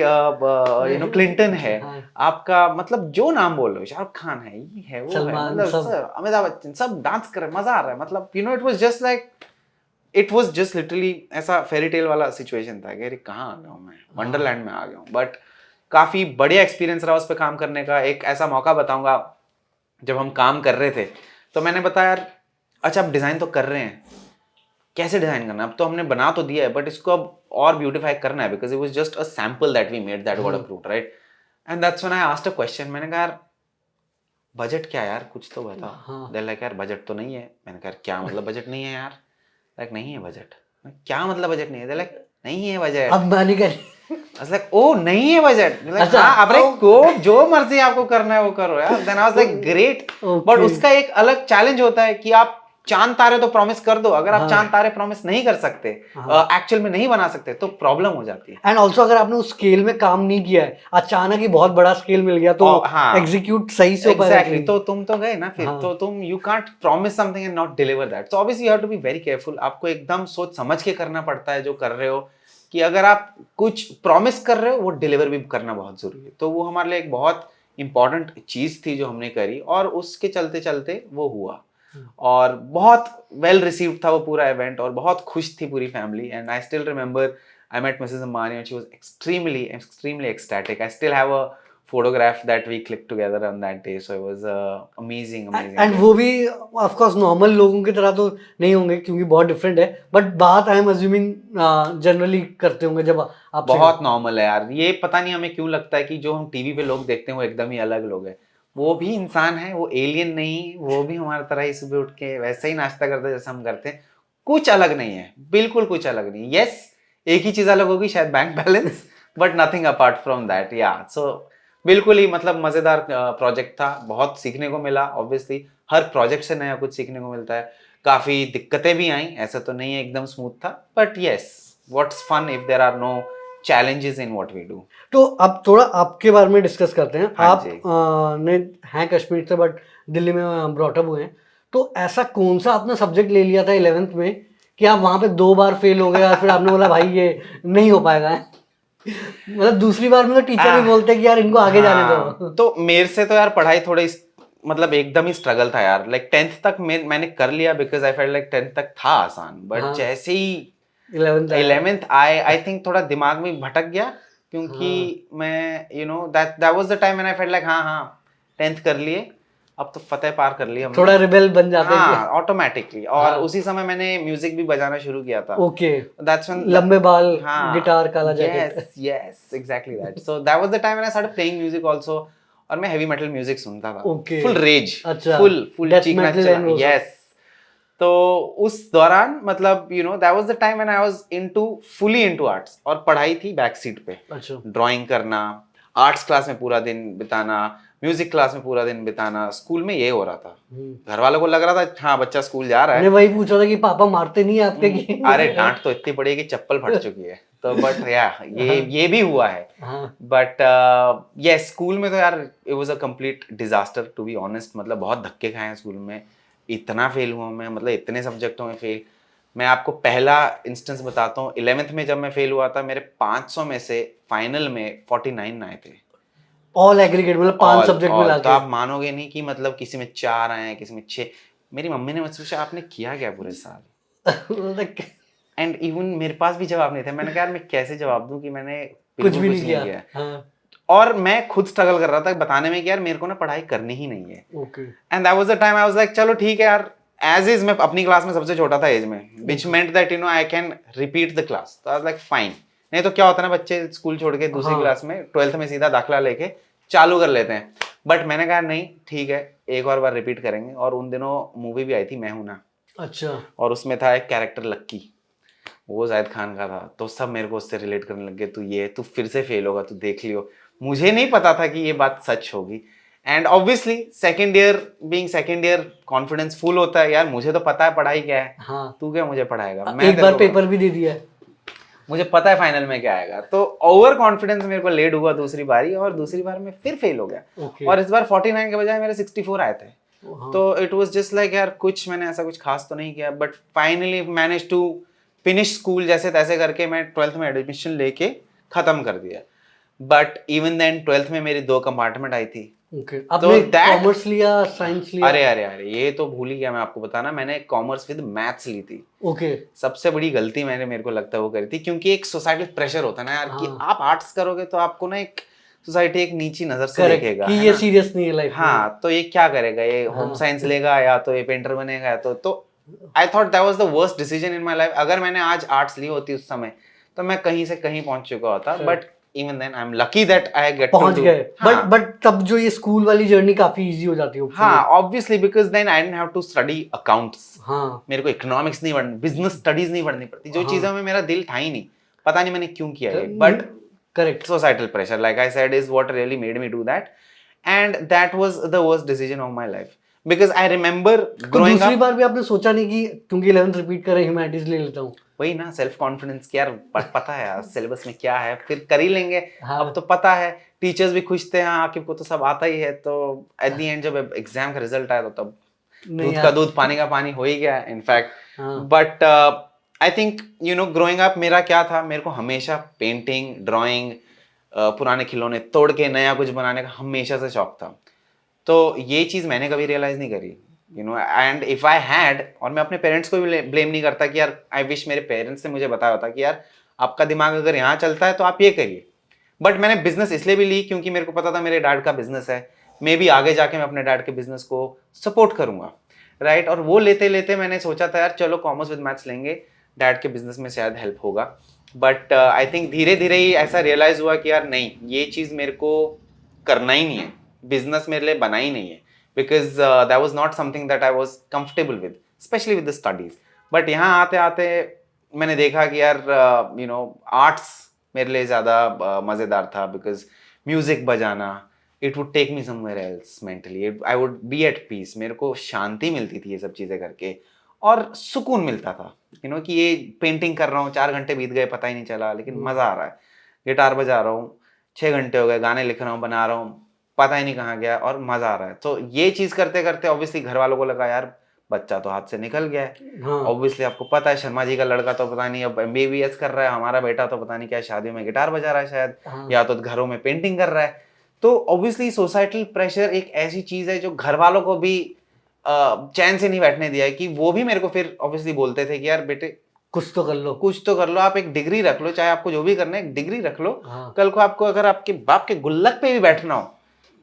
क्लिंटन है, आपका मतलब जो नाम बोल रहे हो, शाहरुख खान है, ये है वो है, मतलब अमिताभ बच्चन, सब डांस कर रहे, मजा आ रहा है। मतलब इट वाज जस्ट लिटरली ऐसा फेरी टेल वाला सिचुएशन था कि कहाँ आ गया हूँ मैं, वंडरलैंड में आ गया हूँ। बट काफी बढ़िया एक्सपीरियंस रहा उस पर काम करने का। एक ऐसा मौका बताऊंगा, जब हम काम कर रहे थे तो मैंने बताया यार अच्छा अब डिजाइन तो कर रहे हैं, कैसे डिजाइन करना है, अब तो हमने बना तो दिया है बट इसको अब और ब्यूटीफाई करना है, because it was just a sample that we made that got approved, right. And that's when I asked a question, मैंने कहा यार बजट क्या है यार, कुछ तो बताओ। दे लाइक यार बजट तो नहीं है। मैंने कहा क्या मतलब बजट नहीं है यार, लाइक नहीं है बजट। क्या मतलब बजट नहीं है, दे लाइक नहीं है बजट। अब मानी कर लाइक ओ नहीं है बजट, अच्छा, हाँ अब को जो मर्जी आपको करना है वो करो यार। Then I was like great. But उसका एक अलग चैलेंज होता है कि आप चांद तारे तो प्रॉमिस कर दो, अगर आप चांद तारे प्रॉमिस नहीं कर सकते, एक्चुअल में नहीं बना सकते, तो प्रॉब्लम हो जाती है। एंड ऑल्सो अगर आपने उस स्केल में काम नहीं किया है, अचानक ही बहुत बड़ा स्केल मिल गया तो एग्जीक्यूट सही से हो पाएगा। एग्जैक्टली, तो तुम तो गए ना फिर, तो तुम you can't promise something and not deliver that. So obviously you have to be very careful. आपको एकदम सोच समझ के करना पड़ता है जो कर रहे हो, कि अगर आप कुछ प्रॉमिस कर रहे हो वो डिलीवर भी करना बहुत जरूरी है। तो वो हमारे लिए एक बहुत इंपॉर्टेंट चीज थी जो हमने करी, और उसके चलते चलते वो हुआ, और बहुत वेल रिसीव्ड था वो पूरा इवेंट, और बहुत खुश थी पूरी family. And I still remember I met Mrs. Ambani and she was extremely ecstatic. I still have a photograph that we clicked together on that day. So it was amazing. And वो भी of course normal लोगों की तरह तो नहीं होंगे क्योंकि बहुत डिफरेंट है, बट बात आई एम अज्यूमिंग जनरली करते होंगे जब आप। बहुत नॉर्मल है यार, ये पता नहीं हमें क्यों लगता है कि जो हम टीवी पे लोग देखते हैं वो एकदम ही अलग लोग हैं। वो भी इंसान है, वो एलियन नहीं, वो भी हमारी तरह ही सुबह उठ के वैसे ही नाश्ता करते जैसे हम करते हैं। कुछ अलग नहीं है, बिल्कुल कुछ अलग नहीं। यस एक ही चीज अलग होगी शायद bank balance, but nothing apart from that. या सो बिल्कुल ही मतलब मजेदार प्रोजेक्ट था, बहुत सीखने को मिला। ऑब्वियसली हर प्रोजेक्ट से नया कुछ सीखने को मिलता है। काफी दिक्कतें भी आई, ऐसा तो नहीं है एकदम स्मूथ था, but yes, what's fun if there are no challenges in what we do। तो अब थोड़ा आपके बारे में डिस्कस करते हैं। हाँ आप जी। ने हैं कश्मीर से बट दिल्ली में ब्रॉटअप हुए हैं, तो ऐसा कौन सा आपने सब्जेक्ट ले लिया था 11th में कि आप वहां पे 2 बार फेल हो गए और फिर आपने बोला भाई ये नहीं हो पाएगा है? मतलब दूसरी बार में तो टीचर भी बोलते हैं कि यार इनको आगे जाने दो। तो मेरे से तो यार पढ़ाई थोड़ी मतलब एकदम ही स्ट्रगल था यार। लाइक 10th तक मैंने कर लिया because I felt like 10th तक था आसान, बट हाँ। जैसे ही 11th आया। 11th आई थिंक थोड़ा दिमाग में भटक गया, क्योंकि मैं that was the time when I felt like हाँ 10th कर लिए, अब तो फतेह पार कर लिया हमने। थोड़ा रिबेल बन जाते हैं हाँ ऑटोमेटिकली। और हाँ। उसी समय मैंने म्यूजिक भी बजाना शुरू किया था। ओके। दैट्स व्हेन लंबे बाल, हाँ गिटार, काला jacket. Yes exactly that. So that was the time when I started playing music also. और मैं हेवी मेटल म्यूजिक सुनता था। ओके। Full rage. अच्छा। फुल Death चीखना metal चला। and वो सब। यस। तो उस दौरान मतलब that was the time when I was fully into arts. और पढ़ाई थी बैक सीट पे। अच्छा। ड्राइंग करना, आर्ट्स क्लास में पूरा दिन बिताना, म्यूजिक क्लास में पूरा दिन बिताना, स्कूल में ये हो रहा था। घर वालों को लग रहा था हाँ बच्चा स्कूल जा रहा मैंने है। वही पूछा था कि पापा मारते नहीं है आपके कि अरे डांट तो इतनी पड़ी है कि चप्पल फट चुकी है। तो बट या ये भी हुआ है। हाँ। बट ये स्कूल में तो यार it was a complete disaster to be honest. मतलब बहुत धक्के खाए हैं स्कूल में, इतना फेल हुआ मैं, मतलब इतने सब्जेक्टों में फेल। मैं आपको पहला इंस्टेंस बताता हूँ। 11th में जब मैं फेल हुआ था, मेरे 500 में से फाइनल में 49 आए थे। ऑल एग्रीगेट मतलब 5 सब्जेक्ट मिला तो के। आप मानोगे नहीं कि मतलब किसी में 4 आए हैं, किसी में 6। मेरी मम्मी ने मुझसे पूछा आपने किया क्या पूरे साल? एंड इवन मेरे पास भी जवाब नहीं था। मैंने कहा यार मैं कैसे जवाब दूं कि मैंने कुछ बिल्कुल भी कुछ नहीं नहीं किया। किया। हाँ। और मैं खुद स्ट्रगल कर रहा था बताने में कि यार मेरे को ना पढ़ाई करनी ही नहीं है। Okay. And that was the time I was like चलो ठीक है यार, एज इज मैं अपनी क्लास में सबसे छोटा था एज में, which meant that I can repeat the class. तो आई वाज लाइक फाइन। नहीं तो क्या होता है ना, बच्चे स्कूल छोड़ के दूसरी हाँ। क्लास में 12th में सीधा दाखला लेके चालू कर लेते हैं। बट मैंने कहा नहीं ठीक है, एक और बार रिपीट करेंगे। और उन दिनों मूवी भी आई थी मैं हूं ना। अच्छा। और उसमें था एक कैरेक्टर लक्की, वो जाहिद खान का था। तो सब मेरे को उससे रिलेट करने लगे, तू फिर से फेल होगा, तू देख लियो। मुझे नहीं पता था कि ये बात सच होगी। And obviously second year confidence full होता है यार, मुझे तो पता है पढ़ाई क्या है। हाँ। तू क्या मुझे पढ़ाएगा, मैं एक तेरे बार को पेपर भी दे दिया है। मुझे पता है फाइनल में क्या आएगा। तो ओवर कॉन्फिडेंस मेरे को लेड हुआ दूसरी बारी, और दूसरी बार में फिर फेल हो गया। ओके। और इस बार 49 के बजाय मेरे 64 आए थे। हाँ। तो इट वाज जस्ट लाइक यार कुछ मैंने ऐसा कुछ खास तो नहीं किया, but finally manage to finish school जैसे तैसे करके। मैं 12th में एडमिशन लेके खत्म कर दिया। बट इवन देन 12th में मेरी 2 कंपार्टमेंट आई थी। ओके। आपने that- कॉमर्स लिया, साइंस लिया? अरे ये तो भूल ही गया मैं आपको बताना। मैंने कॉमर्स विद मैथ्स ली थी। ओके। सबसे बड़ी गलती मैंने मेरे को लगता है वो करी थी, क्योंकि एक सोसाइटल प्रेशर होता है ना यार कि हाँ। आप आर्ट्स करोगे तो आपको ना एक सोसाइटी एक नीची नजर से करेक्ट देखेगा, कि है ये ना? सीरियस नहीं है लाइफ में। हाँ तो ये क्या करेगा, ये होम हाँ। साइंस लेगा या तो ये पेंटर बनेगा या तो I thought that was the worst decision in my life. अगर मैंने आज आर्ट्स ली होती उस समय तो मैं कहीं से कहीं पहुंच चुका होता। But even then I am lucky that I get to पहुंच डू। गए। बट तब जो ये स्कूल वाली जर्नी काफी इजी हो जाती है हाँ obviously, because then I didn't have to study accounts. हाँ। मेरे को इकोनॉमिक्स नहीं पढ़नी, बिजनेस स्टडीज नहीं पढ़नी पड़ती, जो चीजों में मेरा दिल था ही नहीं। पता नहीं मैंने क्यों किया ये, but correct. societal pressure like I said is what really made me do that, and that was the worst decision of my life because I remember growing दूसरी up। बार भी आपने सोचा नहीं कि क्योंकि 11th रिपीट कर रहे ह्यूमैनिटीज ले लेता हूँ? वही ना सेल्फ कॉन्फिडेंस की यार, पता है यार सिलेबस में क्या है, फिर कर ही लेंगे। हाँ। अब तो पता है, टीचर्स भी खुश थे, हाँ आकिब को तो सब आता ही है। तो एट द एंड जब एग्जाम का रिजल्ट आया तो तब नहीं दूध का यार। दूध पानी का पानी हो ही गया इनफैक्ट। हाँ। But I think growing up मेरा क्या था, मेरे को हमेशा पेंटिंग, ड्राइंग, पुराने खिलौने तोड़ के नया कुछ बनाने का हमेशा से शौक था। तो ये चीज़ मैंने कभी रियलाइज़ नहीं करी, एंड इफ आई हैड, और मैं अपने पेरेंट्स को भी ब्लेम नहीं करता कि यार आई विश मेरे पेरेंट्स ने मुझे बताया होता कि यार आपका दिमाग अगर यहाँ चलता है तो आप ये करिए। बट मैंने बिजनेस इसलिए भी ली क्योंकि मेरे को पता था मेरे डैड का बिजनेस है, मे बी आगे जाके मैं अपने डैड के बिजनेस को सपोर्ट करूंगा, राइट। और वो लेते लेते मैंने सोचा था यार चलो कॉमर्स विद मैथ्स लेंगे, डैड के बिजनेस में शायद हेल्प होगा। बट आई थिंक धीरे धीरे ही ऐसा रियलाइज हुआ कि यार नहीं, ये चीज़ मेरे को करना ही नहीं है, बिजनेस मेरे लिए बना ही नहीं है, because that was not something that I was comfortable with, specially with the studies. But यहाँ आते आते मैंने देखा कि यार आर्ट्स मेरे लिए ज़्यादा मज़ेदार था, बिकॉज म्यूज़िक बजाना, it would take me somewhere else mentally, I would be at peace, मेरे को शांति मिलती थी ये सब चीज़ें करके और सुकून मिलता था, कि ये पेंटिंग कर रहा हूँ 4 घंटे बीत गए पता ही नहीं चला, लेकिन मज़ा आ रहा है, गिटार बजा रहा हूँ 6 घंटे हो गए, गाने लिख रहा हूँ, बना रहा हूँ, पता ही नहीं कहाँ गया और मज़ा आ रहा है। तो ये चीज़ करते करते ऑब्वियसली घर वालों को लगा यार बच्चा तो हाथ से निकल गया है। हाँ ऑब्वियसली आपको पता है शर्मा जी का लड़का तो पता नहीं अब MBBS कर रहा है, हमारा बेटा तो पता नहीं क्या शादियों में गिटार बजा रहा है शायद, हाँ या तो घरों में पेंटिंग कर रहा है। तो ऑब्वियसली सोसाइटल प्रेशर एक ऐसी चीज है जो घर वालों को भी चैन से नहीं बैठने दिया है, कि वो भी मेरे को फिर ऑब्वियसली बोलते थे कि यार बेटे कुछ तो कर लो। कुछ तो कर लो, आप एक डिग्री रख लो, चाहे आपको जो भी करना है एक डिग्री रख लो, हाँ कल को आपको अगर आपके बाप के गुल्लक पे भी बैठना हो,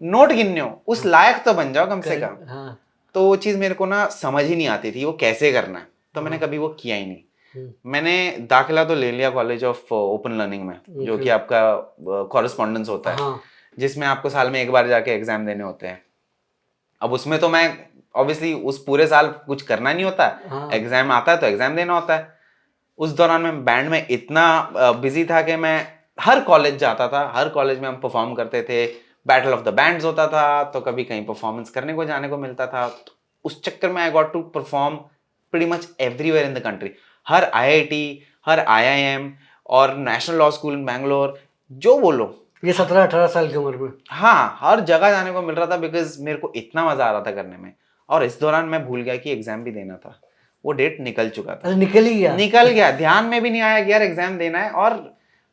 नोट गिनने हो, उस लायक तो बन जाओ कम से कम। हाँ तो वो चीज़ मेरे को ना समझ ही नहीं आती थी वो कैसे करना है, तो मैंने हाँ। कभी वो किया ही नहीं। हम्म, मैंने दाखिला तो ले लिया कॉलेज ऑफ ओपन लर्निंग में, जो कि आपका कॉरेस्पॉन्डेंस होता है, हाँ जिसमें आपको साल में एक बार जाके एग्जाम देने होते हैं। अब उसमें तो मैं ऑब्वियसली उस पूरे साल कुछ करना नहीं होता, हाँ एग्जाम आता है तो एग्जाम देना होता है। उस दौरान मैं बैंड में इतना बिजी था कि मैं हर कॉलेज जाता था, हर कॉलेज में हम परफॉर्म करते थे, बैटल ऑफ द बैंड्स होता था, तो कभी कहीं परफॉर्मेंस करने को जाने को मिलता था। तो उस चक्कर में I got to perform pretty much everywhere in the country, हर IIT, हर IIM और national law school in Bangalore, जो बोलो। ये 17-18 साल की उम्र में। हाँ, हर जगह जाने को मिल रहा था बिकॉज मेरे को इतना मजा आ रहा था करने में। और इस दौरान मैं भूल गया कि एग्जाम भी देना था, वो डेट निकल चुका था, अरे निकल ही गया। निकल गया, ध्यान में भी नहीं आया कि यार एग्जाम देना है। और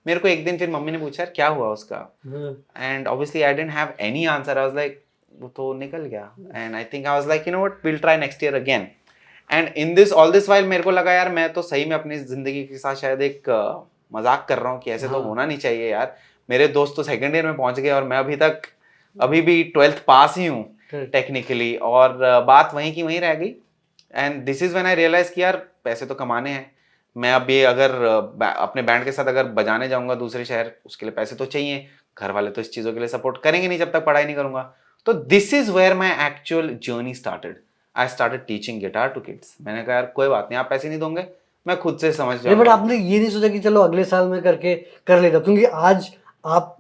मेरे को एक दिन फिर मम्मी ने पूछा यार क्या हुआ उसका, हाँ, and obviously I didn't have any answer, I was like वो तो निकल गया। And I think I was like you know what, will try next year again. And in this all this while मेरे को लगा यार मैं तो सही में अपनी जिंदगी के साथ शायद एक मजाक कर रहा हूँ कि ऐसे तो हाँ। होना नहीं चाहिए यार। मेरे दोस्त तो सेकेंड ईयर में पहुंच गए और मैं अभी भी 12th पास ही हूँ Correct. टेक्निकली, और बात वहीं की वहीं रह गई। And this is when I realise कि यार पैसे तो कमाने हैं, मैं अब ये अगर अपने बैंड के साथ अगर बजाने जाऊंगा दूसरे शहर, उसके लिए पैसे तो चाहिए, घर वाले तो इस चीज़ों के लिए सपोर्ट करेंगे नहीं जब तक पढ़ाई नहीं करूंगा। तो this is where my actual journey started, I started teaching guitar to kids. मैंने कहा यार कोई बात नहीं, आप पैसे नहीं दोगे, मैं खुद से समझ नहीं बट जाऊंगा। आपने ये नहीं सोचा कि चलो अगले साल में करके कर लेता, क्योंकि आज आप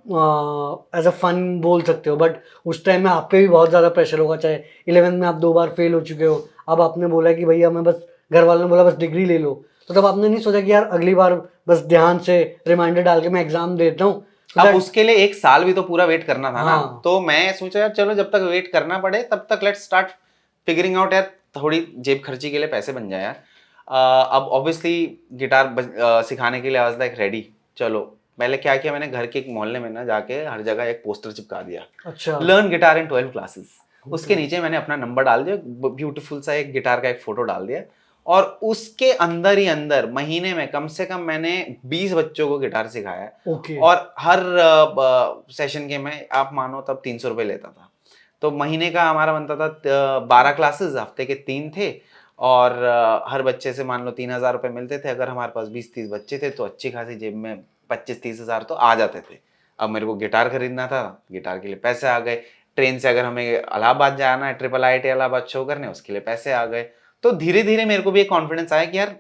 एज अ फन बोल सकते हो, बट उस टाइम में आप पे भी बहुत ज़्यादा प्रेशर होगा। चाहे 11th में आप 2 बार फेल हो चुके हो, अब आपने बोला कि भैया मैं बस, घर वालों ने बोला बस डिग्री ले लो, तो तब आपने नहीं सोचा कि यार अगली बार बस ध्यान से रिमाइंडर डाल के मैं एग्जाम देता हूँ। अब उसके लिए एक साल भी तो पूरा वेट करना था ना, हाँ। तो मैं सोचा यार चलो जब तक वेट करना पड़े तब तक लेट्स स्टार्ट फिगरिंग आउट यार, थोड़ी जेब खर्ची के लिए पैसे बन जाए यार। अब ऑब्वियसली गिटार सिखाने के लिए आई वाज लाइक रेडी। चलो पहले क्या किया मैंने, घर के एक मोहल्ले में ना जाके हर जगह एक पोस्टर चिपका दिया, अच्छा। लर्न गिटार इन 12 क्लासेस। उसके नीचे मैंने अपना नंबर डाल दिया, ब्यूटीफुल सा एक गिटार का एक फोटो डाल दिया, और उसके अंदर ही अंदर महीने में कम से कम मैंने 20 बच्चों को गिटार सिखाया है। ओके। और हर सेशन के मैं आप मानो तब 300 रुपये लेता था, तो महीने का हमारा बनता था 12 क्लासेस, हफ्ते के 3 थे, और हर बच्चे से मान लो 3,000 रुपये मिलते थे। अगर हमारे पास 20-30 बच्चे थे तो अच्छी खासी जेब में 25-30 हज़ार तो आ जाते थे। अब मेरे को गिटार खरीदना था, गिटार के लिए पैसे आ गए, ट्रेन से अगर हमें इलाहाबाद जाना है, IIIT इलाहाबाद शो करने, उसके लिए पैसे आ गए। तो धीरे धीरे मेरे को भी एक कॉन्फिडेंस आया कि यार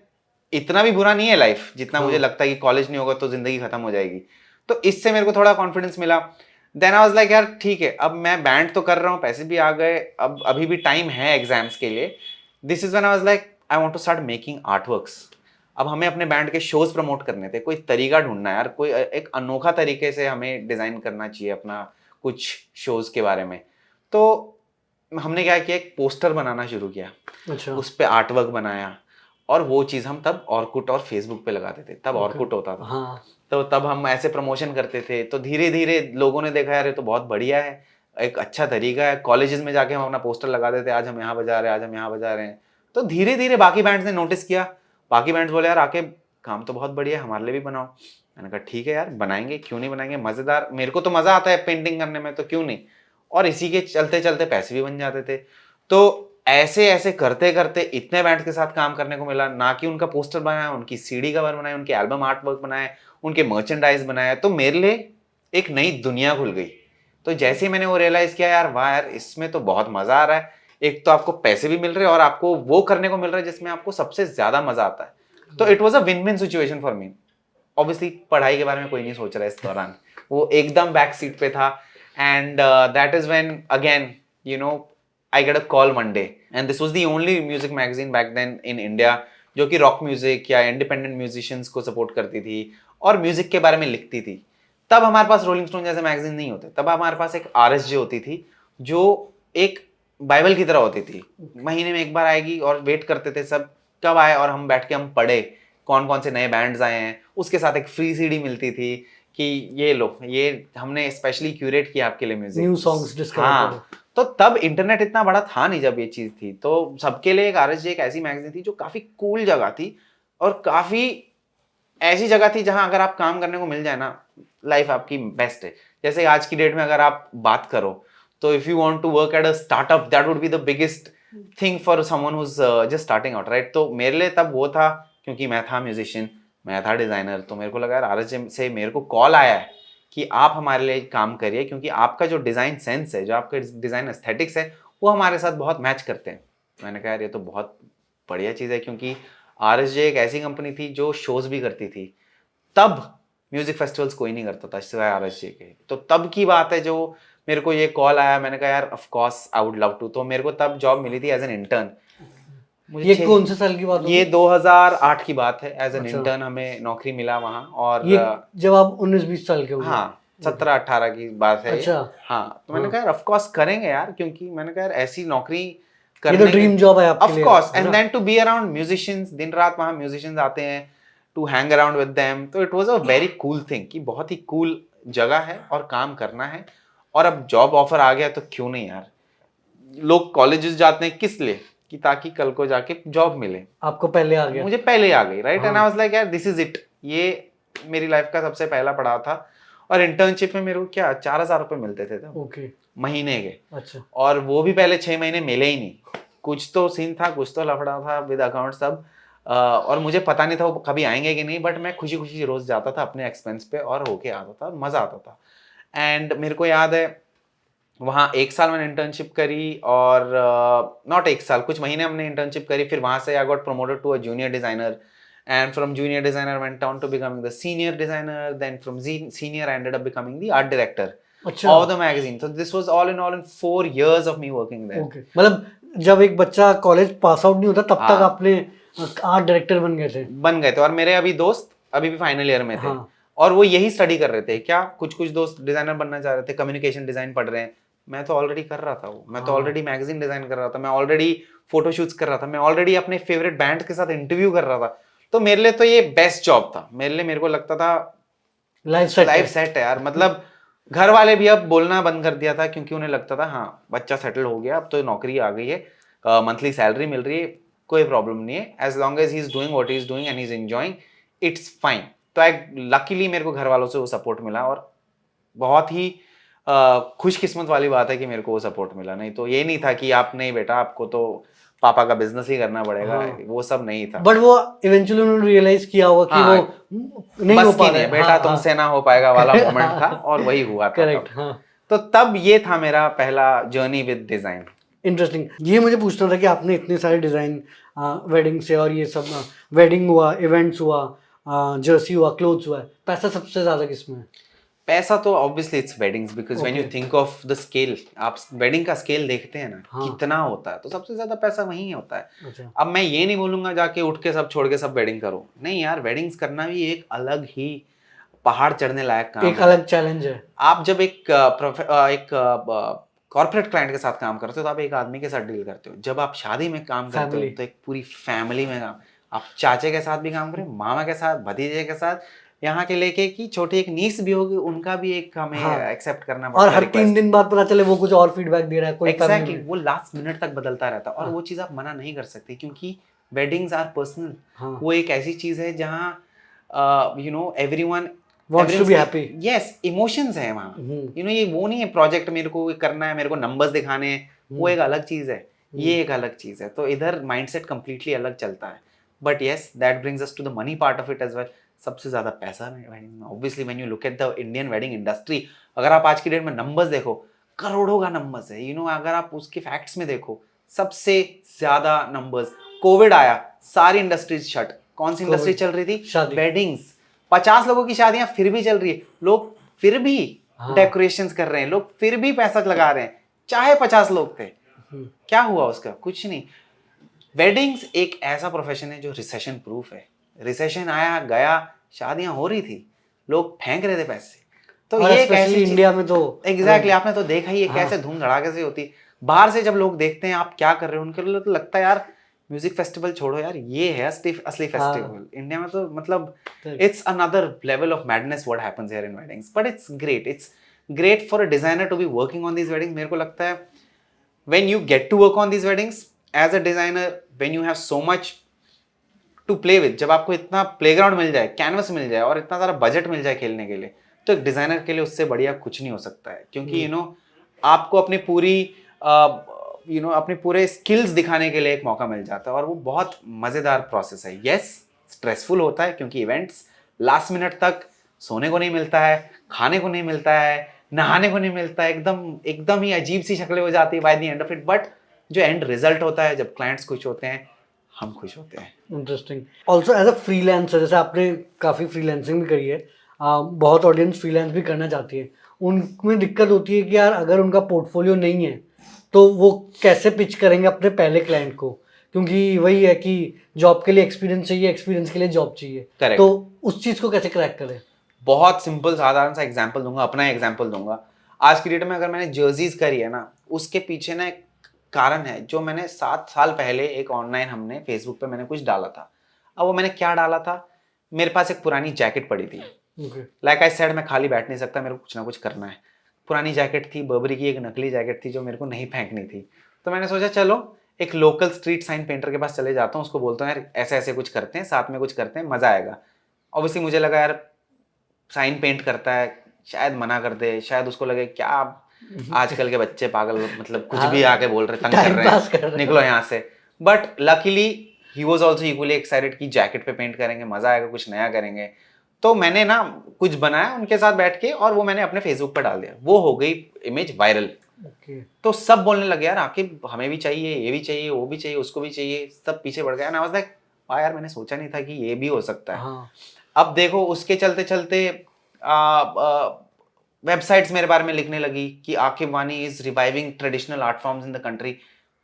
इतना भी बुरा नहीं है लाइफ जितना मुझे लगता है कि कॉलेज नहीं होगा तो जिंदगी खत्म हो जाएगी। तो इससे मेरे को थोड़ा कॉन्फिडेंस मिला। देन आई वाज लाइक यार ठीक है, अब मैं बैंड तो कर रहा हूँ, पैसे भी आ गए, अब अभी भी टाइम है एग्जाम्स के लिए। This is when I was like I want to start making artworks. अब हमें अपने बैंड के शोज प्रमोट करने थे, कोई तरीका ढूंढना है यार, कोई एक अनोखा तरीके से हमें डिजाइन करना चाहिए अपना कुछ शोज के बारे में। तो हमने क्या किया, एक पोस्टर बनाना शुरू किया, अच्छा। उस पर आर्ट वर्क बनाया, और वो चीज़ हम तब ऑर्कुट और फेसबुक पे लगाते थे, तब ऑर्कुट होता था। हाँ। तो तब हम ऐसे प्रमोशन करते थे, तो धीरे धीरे लोगों ने देखा यार ये तो बहुत बढ़िया है, एक अच्छा तरीका है। कॉलेजेस में जाके हम अपना पोस्टर लगा देते, आज हम यहाँ बजा रहे हैं, आज हम यहाँ बजा रहे हैं। तो धीरे धीरे बाकी बैंड्स ने नोटिस किया, बाकी बैंड्स बोले यार आके काम तो बहुत बढ़िया है, हमारे लिए भी बनाओ। मैंने कहा ठीक है यार बनाएंगे, क्यों नहीं बनाएंगे, मज़ेदार, मेरे को तो मज़ा आता है पेंटिंग करने में, तो क्यों नहीं। और इसी के चलते चलते पैसे भी बन जाते थे। तो ऐसे ऐसे करते करते इतने बैंड्स के साथ काम करने को मिला, ना कि उनका पोस्टर बनाया, उनकी CD कवर बनाए, उनके एल्बम आर्ट वर्क बनाए, उनके मर्चेंडाइज बनाया, तो मेरे लिए एक नई दुनिया खुल गई। तो जैसे ही मैंने वो रियलाइज किया यार वाह यार इसमें तो बहुत मजा आ रहा है, एक तो आपको पैसे भी मिल रहे हैं और आपको वो करने को मिल रहा है जिसमें आपको सबसे ज्यादा मजा आता है। तो it was a win win situation for me. Obviously पढ़ाई के बारे में कोई नहीं सोच रहा है इस दौरान, वो एकदम बैक सीट पे था। and that is when again, you know, I get a call one day, and this was the only music magazine back then in India जो कि रॉक म्यूजिक या इंडिपेंडेंट म्यूजिशियंस को सपोर्ट करती थी और music के बारे में लिखती थी. तब हमारे पास रोलिंग स्टोन जैसे मैगजीन नहीं होते, तब हमारे पास एक RSJ होती थी जो एक बाइबल की तरह होती थी. महीने में एक बार आएगी और वेट करते थे सब कब आए, और हम बैठ के हम पढ़े कौन कौन से नए बैंड्स आए हैं. उसके साथ एक फ्री CD मिलती थी कि ये लो, ये हमने स्पेशली क्यूरेट किया आपके लिए म्यूजिक, न्यू सॉन्ग्स डिस्कवर हाँ. तो तब इंटरनेट इतना बड़ा था नहीं जब ये चीज थी, तो सबके लिए एक RSJ एक ऐसी मैगजीन थी जो काफी कूल जगह थी और काफी ऐसी जगह थी जहां अगर आप काम करने को मिल जाए ना, लाइफ आपकी बेस्ट है. जैसे आज की डेट में अगर आप बात करो तो if you want to work at a startup, that would be the biggest thing for someone who is just starting out, right. तो मेरे लिए तब वो था, क्योंकि मैं था म्यूजिशियन, मैं था डिजाइनर, तो मेरे को लगा यार RSJ से मेरे को कॉल आया है कि आप हमारे लिए काम करिए, क्योंकि आपका जो डिजाइन सेंस है, जो आपका डिजाइन एस्थेटिक्स है, वो हमारे साथ बहुत मैच करते हैं. मैंने कहा यार ये तो बहुत बढ़िया चीज़ है, क्योंकि RSJ एक ऐसी कंपनी थी जो शोज भी करती थी. तब म्यूजिक फेस्टिवल्स कोई नहीं करता था सिवाय RSJ के. तो तब की बात है जो मेरे को ये कॉल आया, मैंने कहा यार of course I would love to. तो मेरे को तब जॉब मिली थी एज एन इंटर्न. ये कौन से साल की बात होगी? ये 2008 की बात है. एज एन अच्छा. इंटर्न हमें नौकरी मिला वहाँ. और ये जब आप 19-20 साल के हो? हाँ, 17-18 की बात है. अच्छा. हाँ, तो मैंने कहा यार ऑफ कोर्स करेंगे यार, क्योंकि मैंने कहा यार ऐसी नौकरी ये करने तो ड्रीम जॉब है आपके लिए. Of course. And then to be around musicians, दिन रात वहाँ म्यूजिशियंस आते हैं, to hang around with them. तो it was a very cool thing कि बहुत ही कूल जगह है और काम करना है. और अब जॉब ऑफर आ गया तो क्यों नहीं यार. लोग कॉलेजेस जाते हैं किस लिए, कि ताकि कल को जाके जॉब मिले. आपको पहले आ गया? मुझे पहले आ गई, राइट. हाँ. एंड आई वाज लाइक यार दिस इज इट. ये मेरी लाइफ का सबसे पहला पड़ाव था. और इंटर्नशिप में मेरे को क्या 4,000 रुपये मिलते थे तब. ओके. महीने के. अच्छा. और वो भी पहले 6 महीने मिले ही नहीं. कुछ तो सीन था, कुछ तो लफड़ा था विद अकाउंट सब. और मुझे पता नहीं था वो कभी आएंगे कि नहीं, बट मैं खुशी खुशी रोज जाता था अपने एक्सपेंस पे और होके आता था, मजा आता था. एंड मेरे को याद है वहाँ 1 साल मैंने इंटर्नशिप करी, और नॉट 1 साल, कुछ महीने हमने इंटर्नशिप करी. फिर वहाँ से I got promoted to a junior designer, and from junior designer went on to becoming the senior designer. Then from senior I ended up becoming the art director of the magazine. So this was all in 4 years of me working there. Okay. मतलब जब एक बच्चा college pass out नहीं होता तब तक आपने art director बन गए थे. और मेरे अभी दोस्त अभी भी फाइनल ईयर में थे. हाँ. और वो यही स्टडी कर रहे थे. क्या कुछ दोस्त डिजाइनर बनना चाह रहे थे, कम्युनिकेशन डिजाइन पढ़ रहे हैं. मैं तो ऑलरेडी कर रहा था वो. मैं तो ऑलरेडी मैगजीन डिजाइन कर रहा था. मैं ऑलरेडी फोटोशूट्स कर रहा था. मैं ऑलरेडी अपने फेवरेट बैंड के साथ इंटरव्यू कर रहा था. तो मेरे लिए तो ये बेस्ट जॉब था. मेरे को लगता था लाइफ सेट है यार. मतलब घर वाले भी अब बोलना बंद कर दिया था, क्योंकि उन्हें लगता था हाँ बच्चा सेटल हो गया, अब तो नौकरी आ गई है, मंथली सैलरी मिल रही है, कोई प्रॉब्लम नहीं है, as long as he is doing what he is doing and he is enjoying, it's fine. तो लकीली मेरे को घर वालों से वो सपोर्ट मिला, और बहुत ही खुशकिस्मत वाली बात है कि मेरे को वो सपोर्ट मिला. नहीं तो ये नहीं था कि आप नहीं बेटा आपको तो पापा का बिजनेस ही करना पड़ेगा. हाँ. वो सब नहीं था. बट वो इवेंचुअली उन्होंने रियलाइज किया होगा कि हाँ, वो नहीं हो पा रहा है. बेटा तुमसे ना हो पाएगा वाला मोमेंट था, और वही हुआ था. करेक्ट. तो तब ये था मेरा पहला जर्नी विद डिजाइन. इंटरेस्टिंग. ये मुझे पूछना था कि आपने इतने सारे डिजाइन वेडिंग से और ये सब वेडिंग हुआ, इवेंट्स हुआ, जर्सी हुआ, क्लोथ्स हुआ, पैसा सबसे ज्यादा किसमें है? पैसा तो obviously it's weddings, because when you think of the scale, आप वेडिंग का स्केल देखते हैं ना. हाँ. कितना होता है, तो सबसे ज्यादा पैसा वहीं होता है. अच्छा. अब मैं ये नहीं बोलूंगा जाके उठ के सब छोड़ के सब वेडिंग करो. नहीं यार, वेडिंग्स करना भी एक अलग ही पहाड़ चढ़ने लायक काम है. एक अलग चैलेंज है. आप जब एक कॉर्पोरेट क्लाइंट के साथ काम करते हो तो आप एक आदमी के साथ डील करते हो. जब आप शादी में काम करते हो तो एक पूरी फैमिली में काम. आप चाचे के साथ भी काम करें, मामा के साथ, भतीजे के साथ, यहाँ के लेके कि छोटी एक नीस भी होगी, उनका भी एक हमें एक्सेप्ट करना पड़ता है. और हर 3 दिन बाद पता चले वो कुछ और फीडबैक दे रहा है कोई. एग्जैक्टली. वो लास्ट मिनट तक बदलता रहता है, और वो चीज आप मना नहीं कर सकते, क्योंकि वेडिंग्स आर पर्सनल. वो एक ऐसी चीज है जहाँ you know everyone wants to be happy. Yes, emotions है वहाँ. यू नो ये वो नहीं है प्रोजेक्ट मेरे को करना है, मेरे को नंबर्स दिखाने हैं, वो एक अलग चीज है, ये एक अलग चीज है. तो इधर माइंडसेट कंप्लीटली अलग चलता है. But yes, that brings us to the money part of it as well. सबसे ज्यादा पैसा वेडिंग में. Obviously when you look at the Indian wedding industry, अगर आप आज की डेट में नंबर्स देखो, करोड़ों का नंबर्स है. यू नो अगर आप उसके फैक्ट्स में देखो, सबसे ज्यादा नंबर्स. कोविड आया, सारी इंडस्ट्रीज शट. कौन सी इंडस्ट्री चल रही थी? वेडिंग्स. 50 लोगों की शादियां फिर भी चल रही है. लोग फिर भी हाँ। डेकोरेशंस कर रहे हैं लोग, फिर भी पैसा लगा रहे हैं, चाहे 50 लोग थे। क्या हुआ उसका? कुछ नहीं। वेडिंग्स एक ऐसा प्रोफेशन है जो रिसेशन प्रूफ है। रिसेशन आया गया, शादियां हो रही थी, लोग फेंक रहे थे पैसे। तो और ये एक ऐसी स्पेशली इंडिया में तो एग्जैक्टली आपने तो देखा ही है हाँ। कैसे धूम धड़ाके से होती। बाहर से जब लोग देखते हैं आप क्या कर रहे हो, उनके लिए तो लगता है यार म्यूजिक फेस्टिवल छोड़ो यार, ये है असली असली फेस्टिवल। इंडिया में तो मतलब it's another level of madness what happens here in weddings, but it's great for a designer to be working on these weddings. मेरे को लगता है when you get to work on these weddings as a designer, when you have so much to play with, जब आपको इतना playground मिल जाए, canvas मिल जाए और इतना सारा बजट मिल जाए खेलने के लिए, तो एक डिजाइनर के लिए उससे बढ़िया कुछ नहीं हो सकता है। क्योंकि आपको अपनी पूरी अपने पूरे स्किल्स दिखाने के लिए एक मौका मिल जाता है, और वो बहुत मजेदार प्रोसेस है। यस, स्ट्रेसफुल होता है क्योंकि इवेंट्स लास्ट मिनट तक सोने को नहीं मिलता है, खाने को नहीं मिलता है, नहाने को नहीं मिलता है, एकदम ही अजीब सी शक्लें हो जाती है by the end of it. But जो एंड रिजल्ट होता है, जब क्लाइंट्स खुश होते हैं, हम खुश होते हैं। Interesting. Also as a freelancer, जैसे आपने काफ़ी फ्रीलांसिंग भी करी है, बहुत ऑडियंस फ्रीलांस भी करना चाहती है, उनमें दिक्कत होती है कि यार अगर उनका पोर्टफोलियो नहीं है तो वो कैसे पिच करेंगे अपने पहले क्लाइंट को, क्योंकि वही है कि जॉब के लिए एक्सपीरियंस चाहिए, एक्सपीरियंस के लिए जॉब चाहिए। Correct. तो उस चीज़ को कैसे क्रैक करें? बहुत सिंपल साधारण सा एग्जांपल दूंगा, अपना एग्जांपल दूंगा। आज की डेट में अगर मैंने जर्सीज करी है ना, उसके पीछे ना एक कारण है। जो मैंने 7 साल पहले एक ऑनलाइन हमने फेसबुक पे मैंने कुछ डाला था। अब वो मैंने क्या डाला था, मेरे पास एक पुरानी जैकेट पड़ी थी। लाइक आई सेड, मैं खाली बैठ नहीं सकता, मेरे को कुछ ना कुछ करना है। पुरानी जैकेट थी, बर्बरी की एक नकली जैकेट थी जो मेरे को नहीं फेंकनी थी। तो मैंने सोचा चलो एक लोकल स्ट्रीट साइन पेंटर के पास चले जाता हूँ, उसको बोलता हूँ यार ऐसे ऐसे कुछ करते हैं, साथ में कुछ करते हैं, मजा आएगा। ऑब्वियसली मुझे लगा यार साइन पेंट करता है, शायद मना कर दे, शायद उसको लगे क्या आजकल के बच्चे पागल, मतलब कुछ भी आके बोल रहे, तंग कर रहे हैं, निकलो यहाँ से। But luckily he was also equally excited कि जैकेट पे पेंट करेंगे, मजा आएगा, कुछ नया करेंगे। तो मैंने ना कुछ बनाया उनके साथ बैठ के, और वो मैंने अपने फेसबुक पर डाल दिया। वो हो गई इमेज वायरल। तो सब बोलने लगे यार आकिब हमें भी चाहिए, ये भी चाहिए, वो भी चाहिए, उसको भी चाहिए, सब पीछे पड़ गया। आई वाज लाइक वाह यार, मैंने सोचा नहीं था कि ये भी हो सकता है। अब देखो उसके चलते चलते वेबसाइट्स मेरे बारे में लिखने लगी कि आकिब वानी is reviving traditional art forms in the country.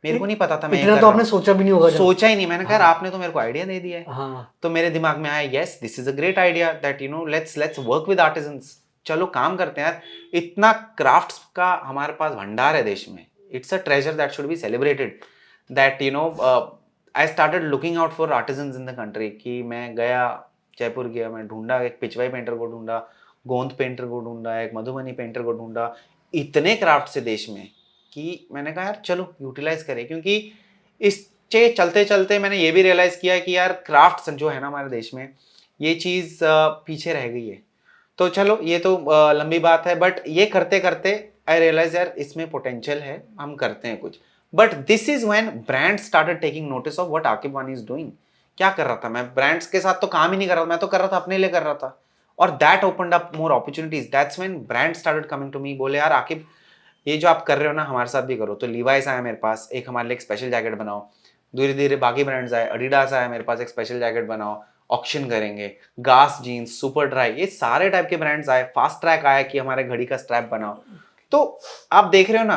मेरे को नहीं पता था मैं इतना तो आपने सोचा भी नहीं होगा। सोचा ही नहीं। मैंने कहा आपने तो मेरे को आइडिया दे दिया है। तो मेरे दिमाग में आया yes this is a great idea that let's work with artisans. चलो काम करते हैं यार, इतना क्राफ्ट्स का हमारे पास भंडार है देश में। It's a treasure that should be celebrated. That I started looking out for artisans in the country. कि मैं गया, जयपुर गया, मैं ढूंढा, एक पिचवाई पेंटर को ढूंढा, गोंद पेंटर को ढूंढा, एक मधुबनी पेंटर को ढूंढा, इतने क्राफ्ट से देश में कि मैंने कहा यार चलो यूटिलाइज करें। क्योंकि इससे चलते चलते मैंने ये भी रियलाइज किया कि यार क्राफ्ट जो है ना हमारे देश में, ये चीज़ पीछे रह गई है। तो चलो ये तो लंबी बात है, बट ये करते करते आई रियलाइज यार इसमें पोटेंशियल है, हम करते हैं कुछ। But this is when brand started taking notice of what Aqib वानी इज डूइंग। क्या कर रहा था मैं? ब्रांड्स के साथ तो काम ही नहीं कर रहा था, मैं तो कर रहा था अपने लिए कर रहा था। और that opened up more opportunities. That's when brand started coming to me, बोले यार आकिब ये जो आप कर रहे हो ना हमारे साथ भी करो। तो लीवाइस आया मेरे पास, एक हमारे लिए एक स्पेशल जैकेट बनाओ। धीरे धीरे बाकी ब्रांड्स आए, एडिडास आया मेरे पास, एक स्पेशल जैकेट बनाओ, ऑक्शन करेंगे। गास जीन्स, सुपर ड्राई, ये सारे टाइप के ब्रांड्स आए। फास्ट ट्रैक आया कि हमारे घड़ी का स्ट्रैप बनाओ। तो आप देख रहे हो ना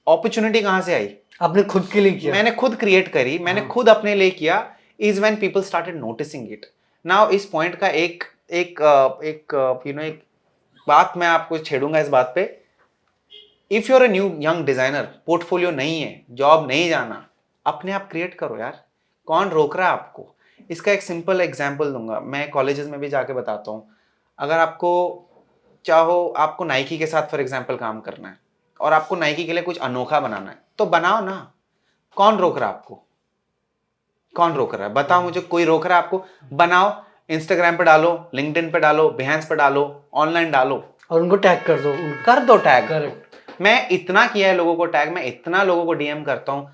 अपॉर्चुनिटी कहाँ से आई? आपने खुद के लिए किया। मैंने खुद क्रिएट करी, मैंने खुद अपने लिए किया। Is when people started noticing it. Now इस पॉइंट का एक बात मैं आपको छेड़ूंगा इस बात पे। If you are a new young designer, portfolio नहीं है, जॉब नहीं जाना, अपने आप क्रिएट करो यार, कौन रोक रहा है आपको? इसका एक सिंपल एग्जांपल दूंगा, मैं कॉलेजेस में भी जाके बताता हूँ। अगर आपको आपको नाइकी के साथ फॉर एग्जांपल काम करना है और आपको नाइकी के लिए कुछ अनोखा बनाना है, तो बनाओ ना। कौन रोक रहा है आपको? कौन रोक रहा है? बताओ मुझे, कोई रोक रहा है आपको? बनाओ, इंस्टाग्राम पे डालो, लिंक्डइन पे डालो, बिहेंस पे डालो, ऑनलाइन डालो और उनको टैग कर दो टैग। करेक्ट। मैं इतना किया है लोगों को टैग, मैं इतना लोगों को डीएम करता हूँ।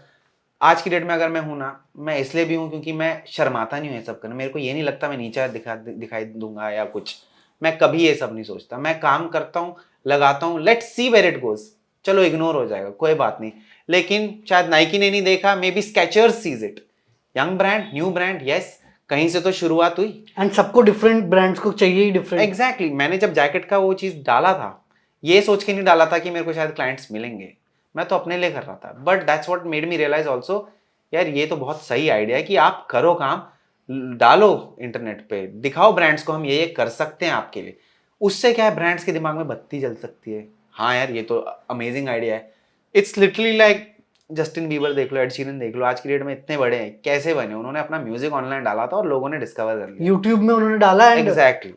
आज की डेट में अगर मैं हूं ना, मैं इसलिए भी हूं क्योंकि मैं शर्माता नहीं हूं ये सब करने। मेरे को ये नहीं लगता मैं नीचा दिखाई दूंगा या कुछ। मैं कभी ये सब नहीं सोचता। मैं काम करता हूँ, लगाता हूँ, let's see where it goes. चलो इग्नोर हो जाएगा, कोई बात नहीं। लेकिन शायद नाइकी ने नहीं देखा, may be Skechers sees it. Young brand, new brand, yes, कहीं से तो शुरुआत हुई। एंड सबको डिफरेंट ब्रांड्स को चाहिए ही डिफरेंट। एग्जैक्टली। मैंने जब जैकेट का वो चीज डाला था, ये सोच के नहीं डाला था कि मेरे को शायद क्लाइंट्स मिलेंगे, मैं तो अपने लिए कर रहा था। But that's what made me realise also, यार ये तो बहुत सही आइडिया है कि आप करो काम, डालो इंटरनेट पे, दिखाओ ब्रांड्स को हम ये कर सकते हैं आपके लिए। उससे क्या है, ब्रांड्स के दिमाग में बत्ती जल सकती है, हाँ यार ये तो अमेजिंग आइडिया है। It's literally like Justin Bieber देख लो, एड शीरन देख लो, आज की डेट में इतने बड़े हैं, कैसे बने? उन्होंने अपना म्यूजिक ऑनलाइन डाला था और लोगों ने डिस्कवर कर लिया। यूट्यूब में उन्होंने डाला एंड एग्जैक्टली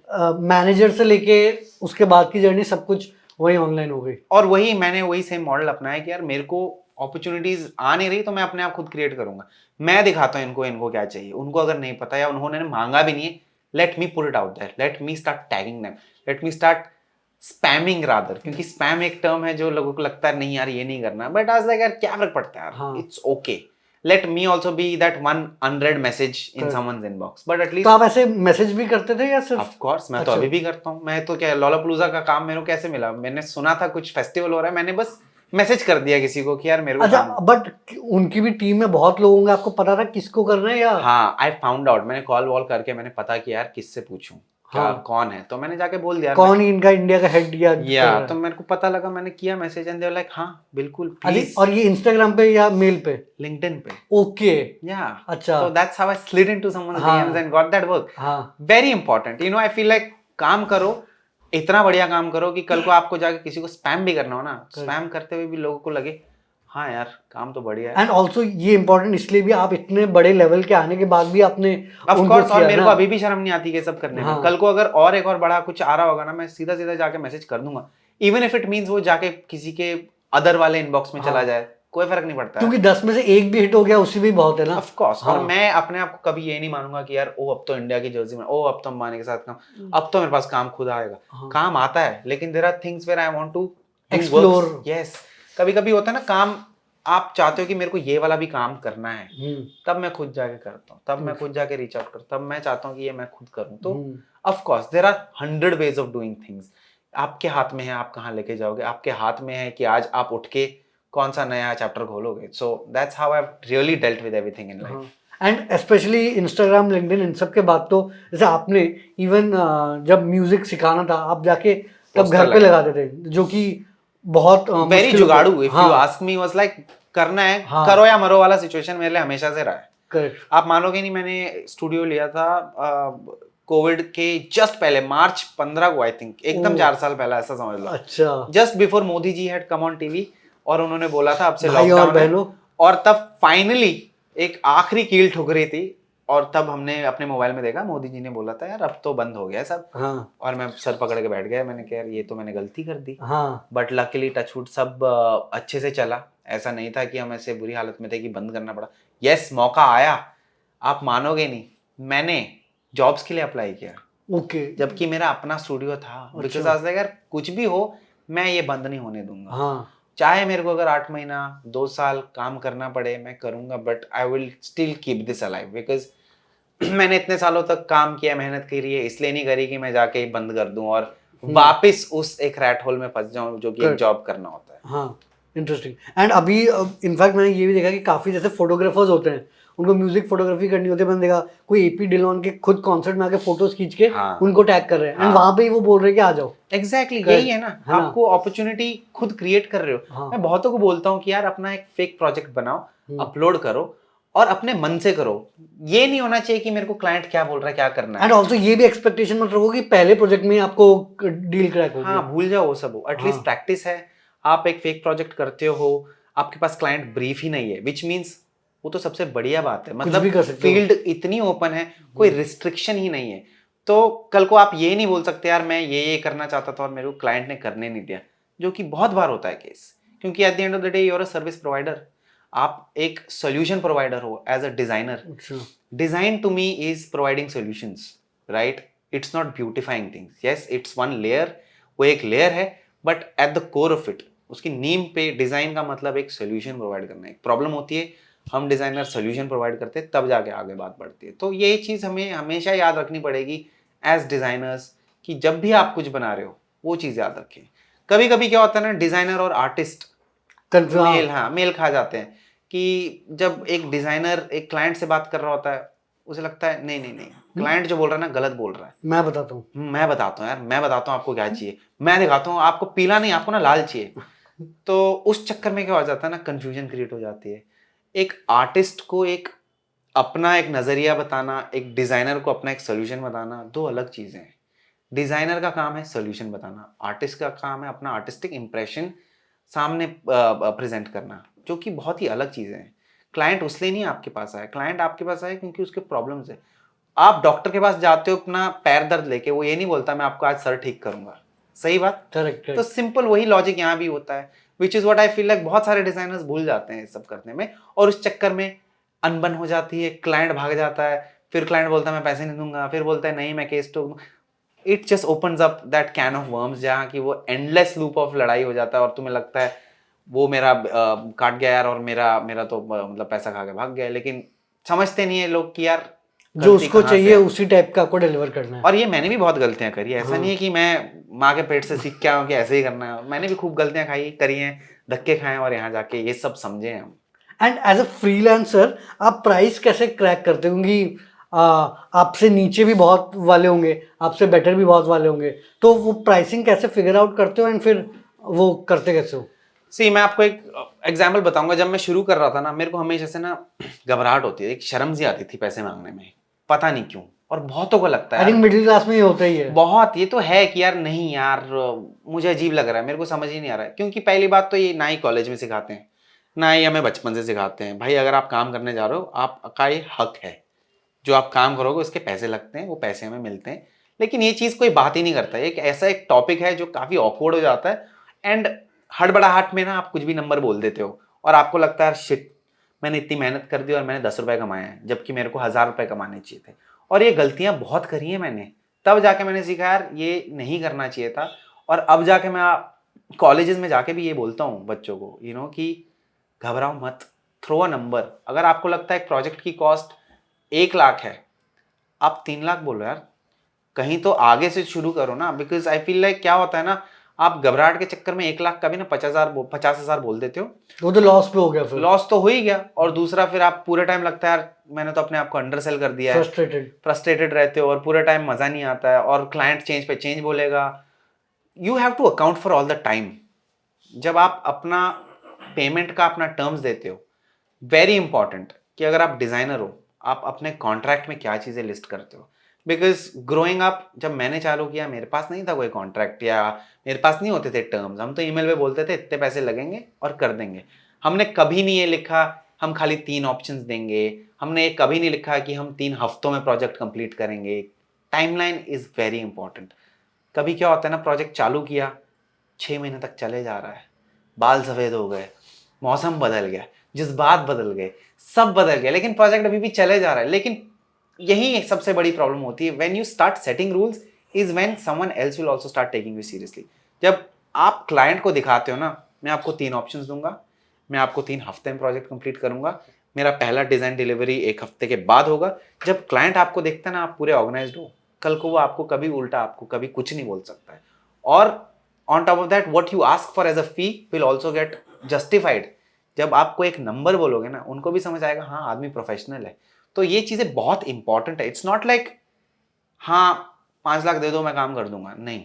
मैनेजर से लेके उसके बाद की जर्नी सब कुछ वही ऑनलाइन हो गई। और वही मैंने वही सेम मॉडल अपनाया कि यार मेरे को अपॉर्चुनिटीज आ नहीं रही तो मैं अपने आप खुद क्रिएट करूंगा, मैं दिखाता हूँ इनको क्या चाहिए। उनको अगर नहीं पता या उन्होंने मांगा भी नहीं है, let me put it out there, let me start tagging them, let me start spamming rather, क्योंकि स्पैम एक टर्म है जो लोगों को लगता है नहीं यार ये नहीं करना, बट आज लाइक यार क्या फर्क पड़ता है यार, हाँ। It's okay, let me also be that one unread message in someone's inbox, but तो एटलीस्ट आप ऐसे मैसेज भी करते थे या सिर्फ? ऑफ कोर्स मैं तो अच्छा। अभी भी करता हूँ। मैं तो क्या, लॉलापुलूजा का काम मेरे को कैसे मिला, मैंने सुना था कुछ फेस्टिवल हो रहा है, मैंने बस मैसेज कर दिया किसी को कि यार मेरे को अच्छा, काम। बट उनकी भी टीम में बहुत लोग होंगे, आपको पता था किसको करना है या? हाँ, आई फाउंड आउट, मैंने कॉल वॉल करके मैंने पता किया यार किससे पूछूं क्या हाँ। कौन है, तो मैंने जाके बोल दिया कौन इनका इंडिया का हेड या कर रहा तो है? मेरे को पता लगा, मैंने किया message and they were like हाँ बिल्कुल अरे, प्लीज, और ये इंस्टाग्राम पे या मेल पे? लिंक्डइन पे। ओके। या अच्छा। so that's how I slid into someone's हाँ। DMs and got that work. हाँ। Very important, you know, I feel like काम करो, इतना बढ़िया काम करो कि कल को आपको जाके किसी को स्पैम भी करना हो ना, स्पैम करते हुए भी लोगों को लगे हाँ यार काम तो बढ़िया है। एंड ऑल्सो ये इम्पोर्टेंट इसलिए भी, आप इतने बड़े लेवल के आने के बाद भी आपने ऑफ उनको कोर्स, और किया मेरे ना। को अभी भी शर्म नहीं आती ये सब करने में। हाँ। कल को अगर और एक और बड़ा कुछ आ रहा होगा ना, मैं सीधा सीधा जाके मैसेज कर दूंगा, इवन इफ इट मींस वो जाके किसी के अदर वाले इनबॉक्स में चला जाए, कोई फर्क नहीं पड़ता क्योंकि 10 में से एक भी हिट हो गया उससे भी बहुत है ना। Of course. और मैं अपने आप को कभी ये नहीं मानूंगा कि यार ओ अब तो इंडिया की जर्सी में, ओ अब तो अंबानी के साथ काम, अब तो मेरे पास काम खुद आएगा। काम आता है, लेकिन there are things where I want to explore. Yes, कभी कभी होता है ना काम, आप चाहते हो कि मेरे को ये वाला भी काम करना है, तब मैं खुद जाके करता हूँ, तब मैं खुद जाके रीच आउट करता हूँ, तब मैं चाहता हूँ कि ये मैं खुद करूँ। तो of course there are 100 ways of doing things. आपके हाथ में है आप कहाँ लेके जाओगे, आपके हाथ में है कि आज आप उठ के कौन सा नया चैप्टर खोलोगे। So that's how I have really dealt with everything in life. And specially Instagram, LinkedIn, इन सब के बाद तो जैसे आपने इवन जब म्यूजिक सिखाना था आप जाके तब घर पे लगाते थे, जो कि बहुत वेरी मुश्किल जुगाड़ू, होता है। If you ask me, was like करना है करो या मरो वाला सिचुएशन मेरे लिए हमेशा से रहा है। करेक्ट। आप मानोगे नहीं, मैंने स्टूडियो लिया था कोविड के जस्ट पहले, मार्च 15 को आई थिंक, एकदम 4 साल पहले ऐसा समझ लो। अच्छा। Just before Modi ji had come on TV और उन्होंने बोला था अब से भाई और लॉकडाउन है, बहनों। और तब फाइनली एक आखिरी कील ठुक रही थी, और तब हमने अपने मोबाइल में देखा मोदी जी ने बोला था यार अब तो बंद हो गया सब। हाँ। और मैं सर पकड़ के बैठ गया, मैंने कहा यार ये तो मैंने गलती कर दी। हाँ। बट लकीली टचवुड सब अच्छे से चला, ऐसा नहीं था कि हम ऐसे बुरी हालत में थे कि बंद करना पड़ा। यस, मौका आया, आप मानोगे नहीं, मैंने जॉब्स के लिए अप्लाई किया, ओके। जबकि मेरा अपना स्टूडियो था, बिकॉज आज यार कुछ भी हो मैं ये बंद नहीं होने दूंगा। हाँ। चाहे मेरे को अगर 8 महीना 2 साल काम करना पड़े मैं करूंगा, but I will still keep this alive, because मैंने इतने सालों तक काम किया, मेहनत करी है, इसलिए नहीं करी कि मैं जाके बंद कर दूं और वापस उस एक रैट होल में फंस जाऊं जो कि एक जॉब करना होता है। हाँ, इंटरेस्टिंग। एंड अभी इनफैक्ट मैंने ये भी देखा कि काफी जैसे फोटोग्राफर्स होते हैं, उनको म्यूजिक फोटोग्राफी करनी होती है, मैंने देखा कोई एपी डिलॉन के खुद कॉन्सर्ट में आके फोटोज खींच के उनको टैग कर रहे हैं, एंड वहां पे ही वो बोल रहे हैं कि आ जाओ। एग्जैक्टली यही है ना, आपको अपॉर्चुनिटी खुद क्रिएट कर रहे हो। मैं बहुतों को बोलता हूँ कि यार अपना एक फेक प्रोजेक्ट बनाओ, अपलोड करो और अपने मन से करो। ये नहीं होना चाहिए कि मेरे को क्लाइंट क्या बोल रहा है, क्या करना है। एंड ऑल्सो ये भी एक्सपेक्टेशन मत रखो कि पहले प्रोजेक्ट में आपको डील क्रैक होगी। हाँ, भूल जाओ वो सब, एटलीस्ट प्रैक्टिस है। आप एक फेक प्रोजेक्ट करते हो, आपके पास क्लाइंट ब्रीफ ही नहीं है, विच मीन्स वो तो सबसे बढ़िया बात है, मतलब फील्ड इतनी ओपन है, कोई रिस्ट्रिक्शन ही नहीं है। तो कल को आप ये नहीं बोल सकते यार मैं ये करना चाहता था और मेरे को क्लाइंट ने करने नहीं दिया, जो कि बहुत बार होता है केस, क्योंकि at the end of the day you are a service provider, आप एक सोल्यूशन प्रोवाइडर हो as a designer. Design to me is providing solutions, right? It's not beautifying things. Yes, it's one layer, वो एक layer है, but at the core of it, उसकी नीम पे design का मतलब एक सोल्यूशन प्रोवाइड करना है। एक प्रॉब्लम होती है, हम डिजाइनर सोल्यूशन प्रोवाइड करते हैं, तब जाके आगे बात बढ़ती है। तो ये चीज हमें हमेशा याद रखनी पड़ेगी एज डिजाइनर्स, कि जब भी आप कुछ बना रहे हो वो चीज याद रखें। कभी कभी क्या होता है ना, डिजाइनर और आर्टिस्ट मेल खा जाते हैं, कि जब एक डिजाइनर एक क्लाइंट से बात कर रहा होता है, उसे लगता है नहीं नहीं नहीं, क्लाइंट जो बोल रहा है ना गलत बोल रहा है, मैं बताता हूँ। मैं बताता हूँ यार, मैं बताता हूँ आपको क्या चाहिए, मैं दिखाता हूँ आपको, पीला नहीं आपको ना लाल चाहिए। तो उस चक्कर में क्या हो जाता है ना, कंफ्यूजन क्रिएट हो जाती है। एक आर्टिस्ट को एक अपना एक नजरिया बताना, एक डिजाइनर को अपना एक सोल्यूशन बताना, दो अलग चीजें हैं। डिजाइनर का काम है सोल्यूशन बताना, आर्टिस्ट का काम है अपना आर्टिस्टिक इंप्रेशन सामने प्रेजेंट करना, जो कि बहुत ही अलग चीजें हैं। क्लाइंट उसलिए नहीं आपके पास आया, क्लाइंट आपके पास आया क्योंकि उसके प्रॉब्लम्स है। आप डॉक्टर के पास जाते हो अपना पैर दर्द लेके, वो ये नहीं बोलता मैं आपको आज सर ठीक करूंगा, सही बात। करेक्ट तो करेक्ट। सिंपल वही लॉजिक यहाँ भी होता है, which is what I feel like बहुत सारे डिजाइनर्स भूल जाते हैं इस सब करने में, और उस चक्कर में अनबन हो जाती है, क्लाइंट भाग जाता है, फिर क्लाइंट बोलता है मैं पैसे नहीं दूंगा, फिर बोलता है नहीं मैं केस तो, it just opens up that can of worms, जहाँ की वो एंडलेस लूप ऑफ लड़ाई हो जाता है, और तुम्हें लगता है वो मेरा काट गया यार, और मेरा मेरा तो मतलब पैसा खा के भाग गया, लेकिन समझते नहीं है लोग कि यार जो गलती उसको कहाँ से चाहिए है। उसी टाइप का आपको डिलीवर करना है। और ये मैंने भी बहुत गलतियां करी है, ऐसा हाँ। नहीं है कि मैं माँ के पेट से सीख के आया हूँ कि ऐसे ही करना है, मैंने भी खूब गलतियां खाई करी हैं, धक्के खाए हैं, और यहाँ जाके ये सब समझे हैं हम। एंड एज अ फ्रीलांसर आप प्राइस कैसे क्रैक करते हो, क्योंकि आपसे नीचे भी बहुत वाले होंगे, आपसे बेटर भी बहुत वाले होंगे, तो वो प्राइसिंग कैसे फिगर आउट करते हो एंड फिर वो करते कैसे हो? सी मैं आपको एक एग्जाम्पल बताऊंगा, जब मैं शुरू कर रहा था ना, मेरे को हमेशा से ना घबराहट होती है, एक शर्म सी आती थी पैसे मांगने में, पता नहीं क्यों, और बहुतों को लगता है आई थिंक यार, मिडिल क्लास में ये होता ही है। बहुत, ये तो है कि यार नहीं यार मुझे अजीब लग रहा है, मेरे को समझ ही नहीं आ रहा है, क्योंकि पहली बात तो ये ना ही कॉलेज में सिखाते हैं, ना ही हमें बचपन से सिखाते हैं। भाई अगर आप काम करने जा रहे हो, आपका ये हक है, जो आप काम करोगे उसके पैसे लगते हैं, वो पैसे हमें मिलते हैं, लेकिन ये चीज़ कोई बात ही नहीं करता। एक ऐसा एक टॉपिक है जो काफ़ी ऑकवर्ड हो जाता है, एंड हड़बड़ाहट में ना आप कुछ भी नंबर बोल देते हो, और आपको लगता है शिट मैंने इतनी मेहनत कर दी और मैंने 10 रुपए कमाए हैं, जबकि मेरे को 1000 रुपए कमाने चाहिए थे। और ये गलतियां बहुत करी हैं मैंने, तब जाके मैंने सीखा यार ये नहीं करना चाहिए था। और अब जाके मैं कॉलेजेस में जाके भी ये बोलता हूँ बच्चों को, कि घबराओ मत, थ्रो अ नंबर। अगर आपको लगता है एक प्रोजेक्ट की कॉस्ट 1 लाख है, आप 3 लाख बोलो यार, कहीं तो आगे से शुरू करो ना। बिकॉज आई फील लाइक क्या होता है ना, आप घबराहट के चक्कर में 1 लाख का भी ना 50,000 बोल देते हो, वो तो लॉस पे हो गया, फिर लॉस तो हो ही गया। और दूसरा फिर आप पूरे टाइम लगता है यार मैंने तो अपने आप को अंडर सेल कर दिया है, फ्रस्ट्रेटेड। फ्रस्ट्रेटेड रहते हो, और पूरे टाइम मजा नहीं आता है, और क्लाइंट चेंज पे चेंज बोलेगा। You have to account for all the time. जब आप अपना पेमेंट का अपना टर्म्स देते हो, वेरी इंपॉर्टेंट कि अगर आप डिजाइनर हो, आप अपने कॉन्ट्रैक्ट में क्या चीजें लिस्ट करते हो। बिकॉज ग्रोइंग अप जब मैंने चालू किया, मेरे पास नहीं था कोई कॉन्ट्रैक्ट, या मेरे पास नहीं होते थे टर्म्स, हम तो ईमेल पे बोलते थे इतने पैसे लगेंगे और कर देंगे। हमने कभी नहीं ये लिखा हम खाली 3 ऑप्शंस देंगे, हमने ये कभी नहीं लिखा कि हम 3 हफ्तों में प्रोजेक्ट कंप्लीट करेंगे। Timeline is very important. कभी क्या होता है ना, प्रोजेक्ट चालू किया 6 महीने तक चले जा रहा है, बाल सफेद हो गए, मौसम बदल गया, जज्बात बदल गए, सब बदल गया, लेकिन प्रोजेक्ट अभी भी चले जा रहा है। लेकिन यही एक सबसे बड़ी प्रॉब्लम होती है, when you start setting rules is when someone else will also start taking you seriously. जब आप क्लाइंट को दिखाते हो ना, मैं आपको 3 ऑप्शंस दूंगा, मैं आपको 3 हफ्ते में प्रोजेक्ट कंप्लीट करूंगा, मेरा पहला डिजाइन डिलीवरी 1 हफ्ते के बाद होगा। जब क्लाइंट आपको देखता है ना आप पूरे ऑर्गेनाइज्ड हो, कल को वो आपको कभी उल्टा, आपको कभी कुछ नहीं बोल सकता है। और on top of that what you ask for as a fee will also get justified. जब आपको एक नंबर बोलोगे ना, उनको भी समझ आएगा हाँ आदमी प्रोफेशनल है। तो ये चीजें बहुत इंपॉर्टेंट है। इट्स नॉट लाइक हाँ 5 लाख दे दो मैं काम कर दूंगा, नहीं।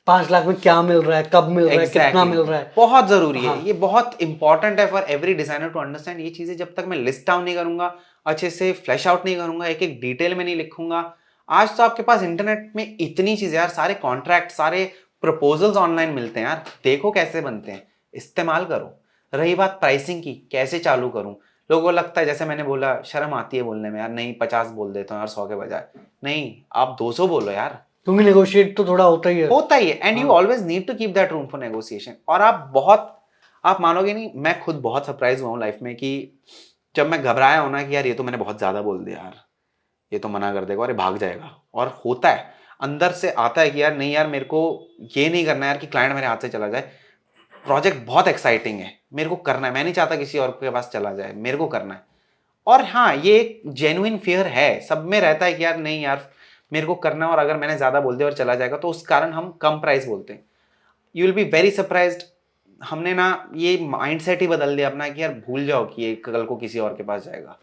5 लाख में क्या मिल रहा है, कब मिल रहा है, कितना एग्जैक्टली मिल रहा है? बहुत जरूरी है, हाँ। ये बहुत इंपॉर्टेंट है for every designer to understand. ये चीजें जब तक मैं लिस्ट डाउन नहीं करूंगा, अच्छे से फ्लैश आउट नहीं करूंगा, एक एक डिटेल में नहीं लिखूंगा। आज तो आपके पास इंटरनेट में इतनी चीजें यार, सारे कॉन्ट्रैक्ट, सारे प्रपोजल्स ऑनलाइन मिलते हैं यार, देखो कैसे बनते हैं, इस्तेमाल करो। रही बात प्राइसिंग की, कैसे चालू करूं, लोगों को लगता है जैसे मैंने बोला शर्म आती है बोलने में, यार नहीं 50 बोल देता हूँ यार 100 के बजाय, नहीं आप 200 बोलो यार, क्योंकि नेगोशिएट तो थोड़ा होता ही है। होता ही है। एंड यू हाँ। Always need to keep that room for negotiation. और आप मानोगे नहीं, मैं खुद बहुत सरप्राइज हुआ हूँ लाइफ में कि जब मैं घबराया हूं ना कि यार ये तो मैंने बहुत ज्यादा बोल दिया यार, ये तो मना कर देगा और ये भाग जाएगा, और होता है अंदर से आता है कि यार नहीं यार मेरे को ये नहीं करना यार कि क्लाइंट मेरे हाथ से चला जाए। प्रोजेक्ट बहुत एक्साइटिंग है, मेरे को करना है, मैं नहीं चाहता किसी और के पास चला जाए, मेरे को करना है। और हाँ ये एक जेन्युइन फियर है, सब में रहता है कि यार नहीं यार मेरे को करना है, और अगर मैंने ज्यादा बोल दिया और चला जाएगा तो उस कारण हम कम प्राइस बोलते हैं। You will be very surprised, हमने ना ये माइंडसेट ही बदल दिया अपना कि यार भूल जाओ कि ये कल को किसी और के पास जाएगा।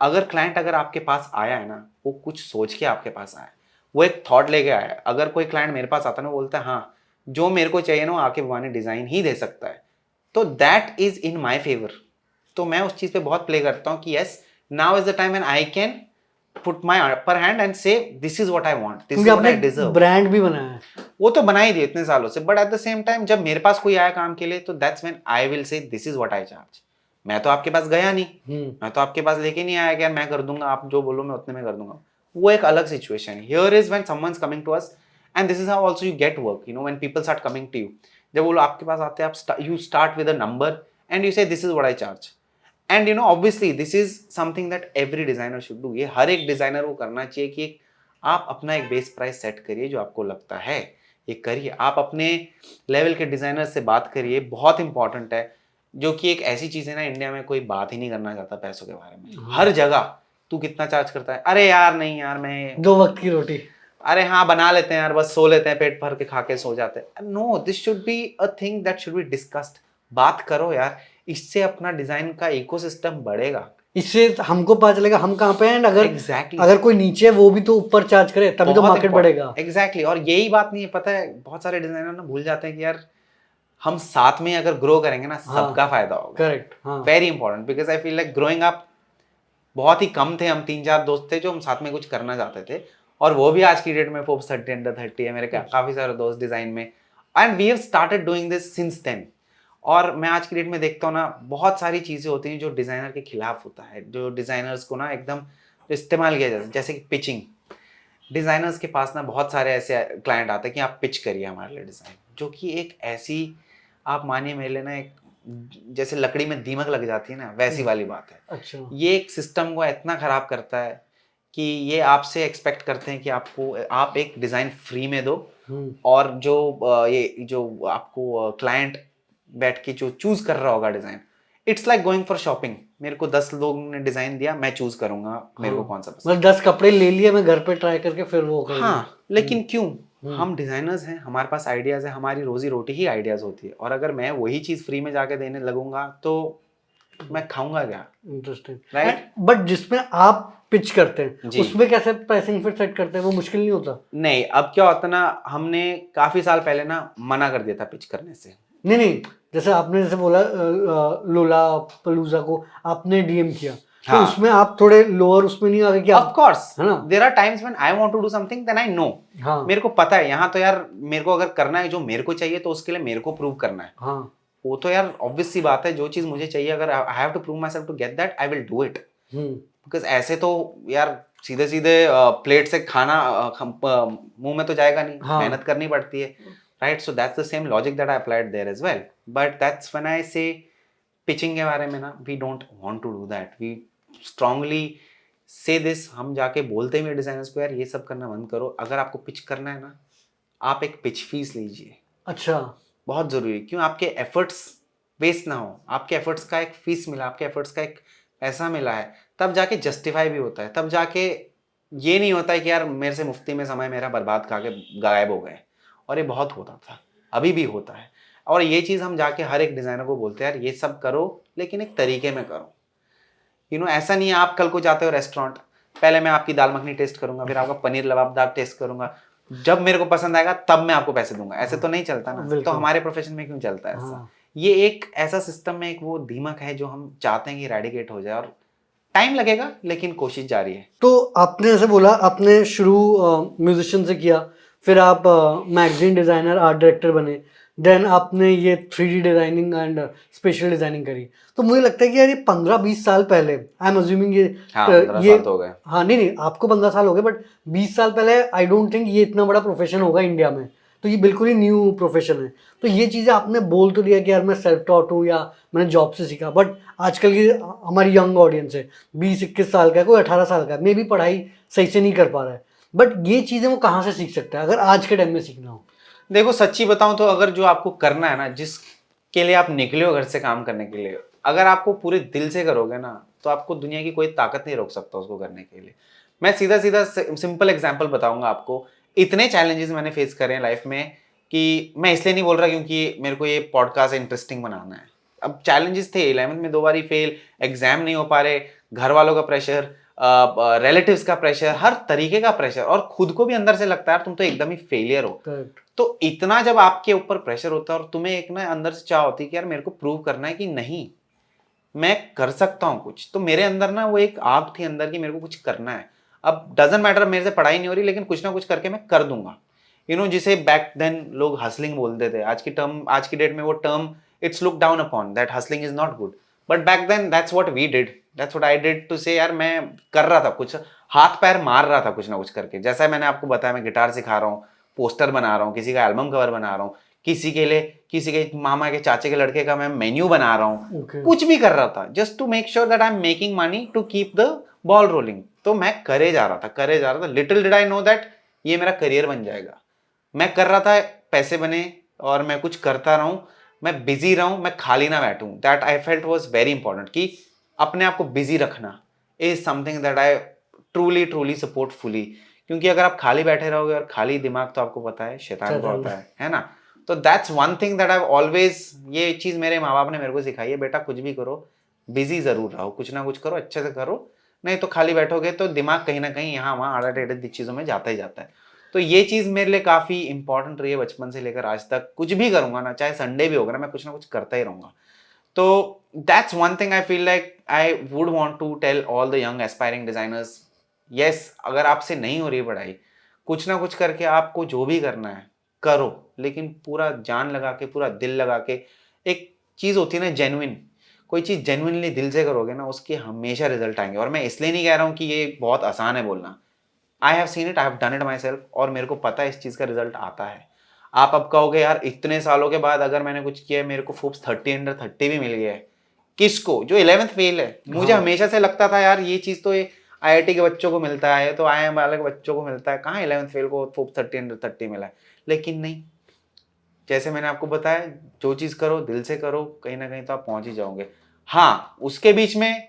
अगर क्लाइंट अगर आपके पास आया है ना, वो कुछ सोच के आपके पास आया, वो एक थॉट लेके आया है। अगर कोई क्लाइंट मेरे पास आता है ना, बोलता है हाँ जो मेरे को चाहिए ना वो आकिब वानी डिज़ाइन ही दे सकता है, तो that is in my favour. तो मैं उस चीज़ पे बहुत प्ले करता हूँ कि yes, now is the time and I can put my upper hand and say this is what I want, this is क्योंकि व्हाट आपने आई डिजर्व। ब्रांड भी बनाया है। वो तो बना ही दिए इतने सालों से, but at the same time जब मेरे पास कोई आया काम के लिए, तो that's when I will say this is what I charge. मैं तो आपके पास गया नहीं, मैं तो आपके पास लेके नहीं आया कि यार मैं कर दूंगा, आप जो बोलो मैं उतने में कर दूंगा। वो एक अलग सिचुएशन है। Here is when someone's coming to us and this is how also you get work, you know, when people start coming to you. जब वो लोग आपके पास आते हैं, आप you start with a number and you say this is what I charge. And you know obviously this is something that every designer should do. ये हर एक डिजाइनर को करना चाहिए कि आप अपना एक बेस प्राइस सेट करिए जो आपको लगता है, ये करिए। आप अपने लेवल के डिजाइनर से बात करिए, बहुत इंपॉर्टेंट है। जो कि एक ऐसी चीज है ना, इंडिया में कोई बात ही नहीं करना चाहता पैसों के बारे में। हर जगह तू कितना चार्ज करता है, अरे यार नहीं यार मैं 2 वक्त की रोटी। अरे हाँ बना लेते हैं यार, बस सो लेते हैं, पेट भर के खा के सो जाते हैं। No, this should be a thing that should be discussed. बात करो यार, इससे अपना डिजाइन का इकोसिस्टम बढ़ेगा। इससे हमको पता चलेगा हम कहाँ पे हैं, and अगर Exactly. अगर कोई नीचे है वो भी तो ऊपर चार्ज करे, तभी तो मार्केट बढ़ेगा। एग्जैक्टली। और यही बात नहीं है, पता है बहुत सारे डिजाइनर ना भूल जाते हैं कि यार हम साथ में अगर ग्रो करेंगे ना, सबका फायदा होगा। करेक्ट, हाँ। Very important, because I feel like growing up बहुत ही कम थे, हम 3-4 दोस्त थे जो हम साथ में कुछ करना चाहते थे, और वो भी आज की डेट में फोर्ब्स 30 अंडर 30 है। मेरे काफी सारे दोस्त डिजाइन में, and we have started doing this since then. और मैं आज की डेट में देखता हूँ ना, बहुत सारी चीजें होती हैं जो डिजाइनर के खिलाफ होता है, जो डिजाइनर्स को ना एकदम इस्तेमाल किया जाता है, जैसे कि पिचिंग। डिजाइनर्स के पास ना बहुत सारे ऐसे क्लाइंट आते हैं कि आप पिच करिए हमारे लिए डिजाइन, जो कि एक ऐसी, आप मानिए मेरे लिए ना एक जैसे लकड़ी में दीमक लग जाती है ना, वैसी वाली बात है। अच्छा। ये एक सिस्टम को इतना खराब करता है कि ये आपसे एक्सपेक्ट करते हैं कि आपको आप एक डिजाइन फ्री में दो, और जो ये जो आपको क्लाइंट बैठ के जो चूज कर रहा होगा design, it's like going for shopping. मेरे को 10 लोगों ने डिजाइन दिया, मैं चूज करूंगा मेरे को कौन सा पसंद। मतलब 10 कपड़े ले लिए, मैं घर पे ट्राई करके फिर वो करूंगा। हाँ, लेकिन क्यों? हम डिजाइनर्स हैं, हमारे पास आइडियाज है, हमारी रोजी रोटी ही आइडियाज होती है, और अगर मैं वही चीज फ्री में जाके देने लगूंगा तो मैं खाऊंगा क्या? Interesting, right. बट जिसमें आप पिच करते हैं जी। उसमें कैसे प्राइसिंग फिर सेट करते हैं, वो मुश्किल नहीं होता? नहीं, अब क्या होता ना, हमने काफी साल पहले ना मना कर दिया था पिच करने से। नहीं नहीं, जैसे आपने जैसे बोला लोला पलूजा को आपने डीएम किया, तो हाँ। उसमें आप थोड़े लोअर उसमें नहीं आ गए कि ऑफ कोर्स, है ना? There are times when I want to do something, then I know. हाँ मेरे को पता है यहाँ तो यार मेरे को अगर करना है जो मेरे को चाहिए, तो उसके लिए मेरे को प्रूव करना है। हाँ। वो तो यार ऑब्वियस सी बात है, जो चीज मुझे चाहिए, अगर I have to prove myself to get that, I will do it. Because ऐसे तो यार सीधे सीधे प्लेट से खाना मुंह में तो जाएगा नहीं। हाँ। मेहनत करनी पड़ती है, right? So that's the same logic that I applied there as well, but that's when I say pitching के बारे में ना, we don't want to do that, we strongly say this. हम जाके बोलते हैं डिजाइनर्स को, यार ये सब करना बंद करो, अगर आपको पिच करना है ना, आप एक पिच फीस लीजिए। अच्छा। बहुत जरूरी है, क्यों? आपके एफर्ट्स वेस्ट ना हो, आपके एफर्ट्स का एक फीस मिला, आपके एफर्ट्स का एक पैसा मिला है, तब जाके जस्टिफाई भी होता है, तब जाके ये नहीं होता है कि यार मेरे से मुफ्ती में समय मेरा बर्बाद खा के गायब हो गए। और ये बहुत होता था, अभी भी होता है, और ये चीज़ हम जाके हर एक डिज़ाइनर को बोलते हैं, यार ये सब करो लेकिन एक तरीके में करो। यू नो, ऐसा नहीं है आप कल को जाते हो रेस्टोरेंट, पहले मैं आपकी दाल मखनी टेस्ट करूंगा, फिर आपका पनीर लबाबदार टेस्ट करूंगा, जब मेरे को पसंद आएगा तब मैं आपको पैसे दूंगा। ऐसे तो नहीं चलता ना, तो हमारे प्रोफेशन में क्यों चलता है ऐसा? ये एक ऐसा सिस्टम में एक वो दीमक है जो हम चाहते हैं कि रेडिकेट हो जाए, और टाइम लगेगा लेकिन कोशिश जारी है। तो आपने जैसे बोला आपने शुरू म्यूजिशियन से किया, फिर आप मैगजीन डिजाइनर, आर्ट डायरेक्टर बने, देन आपने ये 3D designing and special designing करी। तो मुझे लगता है कि यार ये 15-20 साल पहले, आई एम अज्यूमिंग ये हाँ, 15 ये साल तो हो गए। हाँ नहीं नहीं, आपको 15 साल हो गए, बट 20 साल पहले आई डोंट थिंक ये इतना बड़ा प्रोफेशन होगा इंडिया में। तो ये बिल्कुल ही न्यू प्रोफेशन है। तो ये चीज़ें आपने बोल तो दिया कि यार मैं सेल्फ टॉट हूँ या मैंने जॉब से सीखा, बट आजकल की हमारी यंग ऑडियंस है, 20-21 साल का है, कोई 18 साल का है, मे भी पढ़ाई सही से नहीं कर पा रहा है, बट ये चीज़ें वो कहाँ से सीख सकता है अगर आज के टाइम में सीखना हो? देखो सच्ची बताऊं तो, अगर जो आपको करना है ना, जिसके लिए आप निकले हो घर से काम करने के लिए, अगर आपको पूरे दिल से करोगे ना, तो आपको दुनिया की कोई ताकत नहीं रोक सकता उसको करने के लिए। मैं सीधा सीधा सिंपल एग्जांपल बताऊंगा आपको। इतने चैलेंजेस मैंने फेस करे हैं लाइफ में कि मैं इसलिए नहीं बोल रहा क्योंकि मेरे को ये पॉडकास्ट इंटरेस्टिंग बनाना है। अब चैलेंजेस थे, 11th में 2 बारी फेल, एग्जाम नहीं हो पा रहे, घर वालों का प्रेशर, रिलेटिव्स का प्रेशर, हर तरीके का प्रेशर, और खुद को भी अंदर से लगता है यार तुम तो एकदम ही फेलियर हो। करेक्ट। तो इतना जब आपके ऊपर प्रेशर होता है और तुम्हें एक ना अंदर से चाह होती है कि यार मेरे को प्रूव करना है कि नहीं मैं कर सकता हूँ कुछ, तो मेरे अंदर ना वो एक आग थी अंदर की मेरे को कुछ करना है। अब डजंट मैटर मेरे से पढ़ाई नहीं हो रही, लेकिन कुछ ना कुछ करके मैं कर दूंगा। जिसे बैक देन लोग हसलिंग बोलते थे, आज की डेट में वो term it's look down upon that hustling is not good, but back then that's what we did, that's what I did to say यार मैं कर रहा था कुछ, हाथ पैर मार रहा था कुछ ना कुछ करके। जैसा मैंने आपको बताया मैं गिटार सिखा रहा हूँ, पोस्टर बना रहा हूँ, किसी का एल्बम कवर बना रहा हूँ, किसी के मामा के चाचे के लड़के का मैं मेन्यू बना रहा हूँ, Okay. कुछ भी कर रहा था just to make sure that I am making money to keep the ball rolling. तो मैं करे जा रहा था, little did I know that ये मेरा करियर बन जाएगा। मैं कर रहा था, पैसे बने और मैं कुछ करता रहूं, मैं बिजी रहूं, मैं खाली ना बैठूं। That I felt was very important कि अपने आप को बिजी रखना is something that I truly truly support fully. क्योंकि अगर आप खाली बैठे रहोगे, और खाली दिमाग तो आपको पता है शैतान का होता है ना। तो that's one thing that I always, ये चीज मेरे माँ बाप ने मेरे को सिखाई है, बेटा कुछ भी करो बिजी जरूर रहो, कुछ ना कुछ करो, अच्छे से करो, नहीं तो खाली बैठोगे तो दिमाग कहीं ना कहीं यहाँ वहाँ आड़ा टेढ़े चीजों में जाता ही जाता है। तो ये चीज मेरे लिए काफी इंपॉर्टेंट रही है बचपन से लेकर आज तक। कुछ भी करूंगा ना, चाहे संडे भी होगा ना, मैं कुछ ना कुछ करता ही रहूंगा। तो that's one thing I feel like I would want to tell all the young aspiring designers. Yes, अगर आपसे नहीं हो रही है पढ़ाई, कुछ ना कुछ करके आपको जो भी करना है करो, लेकिन पूरा जान लगा के, पूरा दिल लगा के। एक चीज होती है ना जेन्युइन, कोई चीज जेन्युइनली दिल से करोगे ना, उसके हमेशा रिजल्ट आएंगे। और मैं इसलिए नहीं कह रहा हूँ कि ये बहुत आसान है बोलना, I have seen it, I have done it my self, और मेरे को पता है इस चीज़ का रिजल्ट आता है। आप अब कहोगे यार इतने सालों के बाद अगर मैंने कुछ किया है, मेरे को फोर्ब्स 30 अंडर 30 भी मिल गया है, किसको? जो 11th फेल है। मुझे हमेशा से लगता था यार ये चीज़ तो ये IIT के बच्चों को मिलता है, तो IIM वाले के बच्चों को मिलता है, कहाँ 11th फेल को फोर्ब्स 30 अंडर 30 मिला है? लेकिन नहीं, जैसे मैंने आपको बताया, जो चीज़ करो दिल से करो, कहीं ना कहीं तो आप पहुंच ही जाओगे। हाँ, उसके बीच में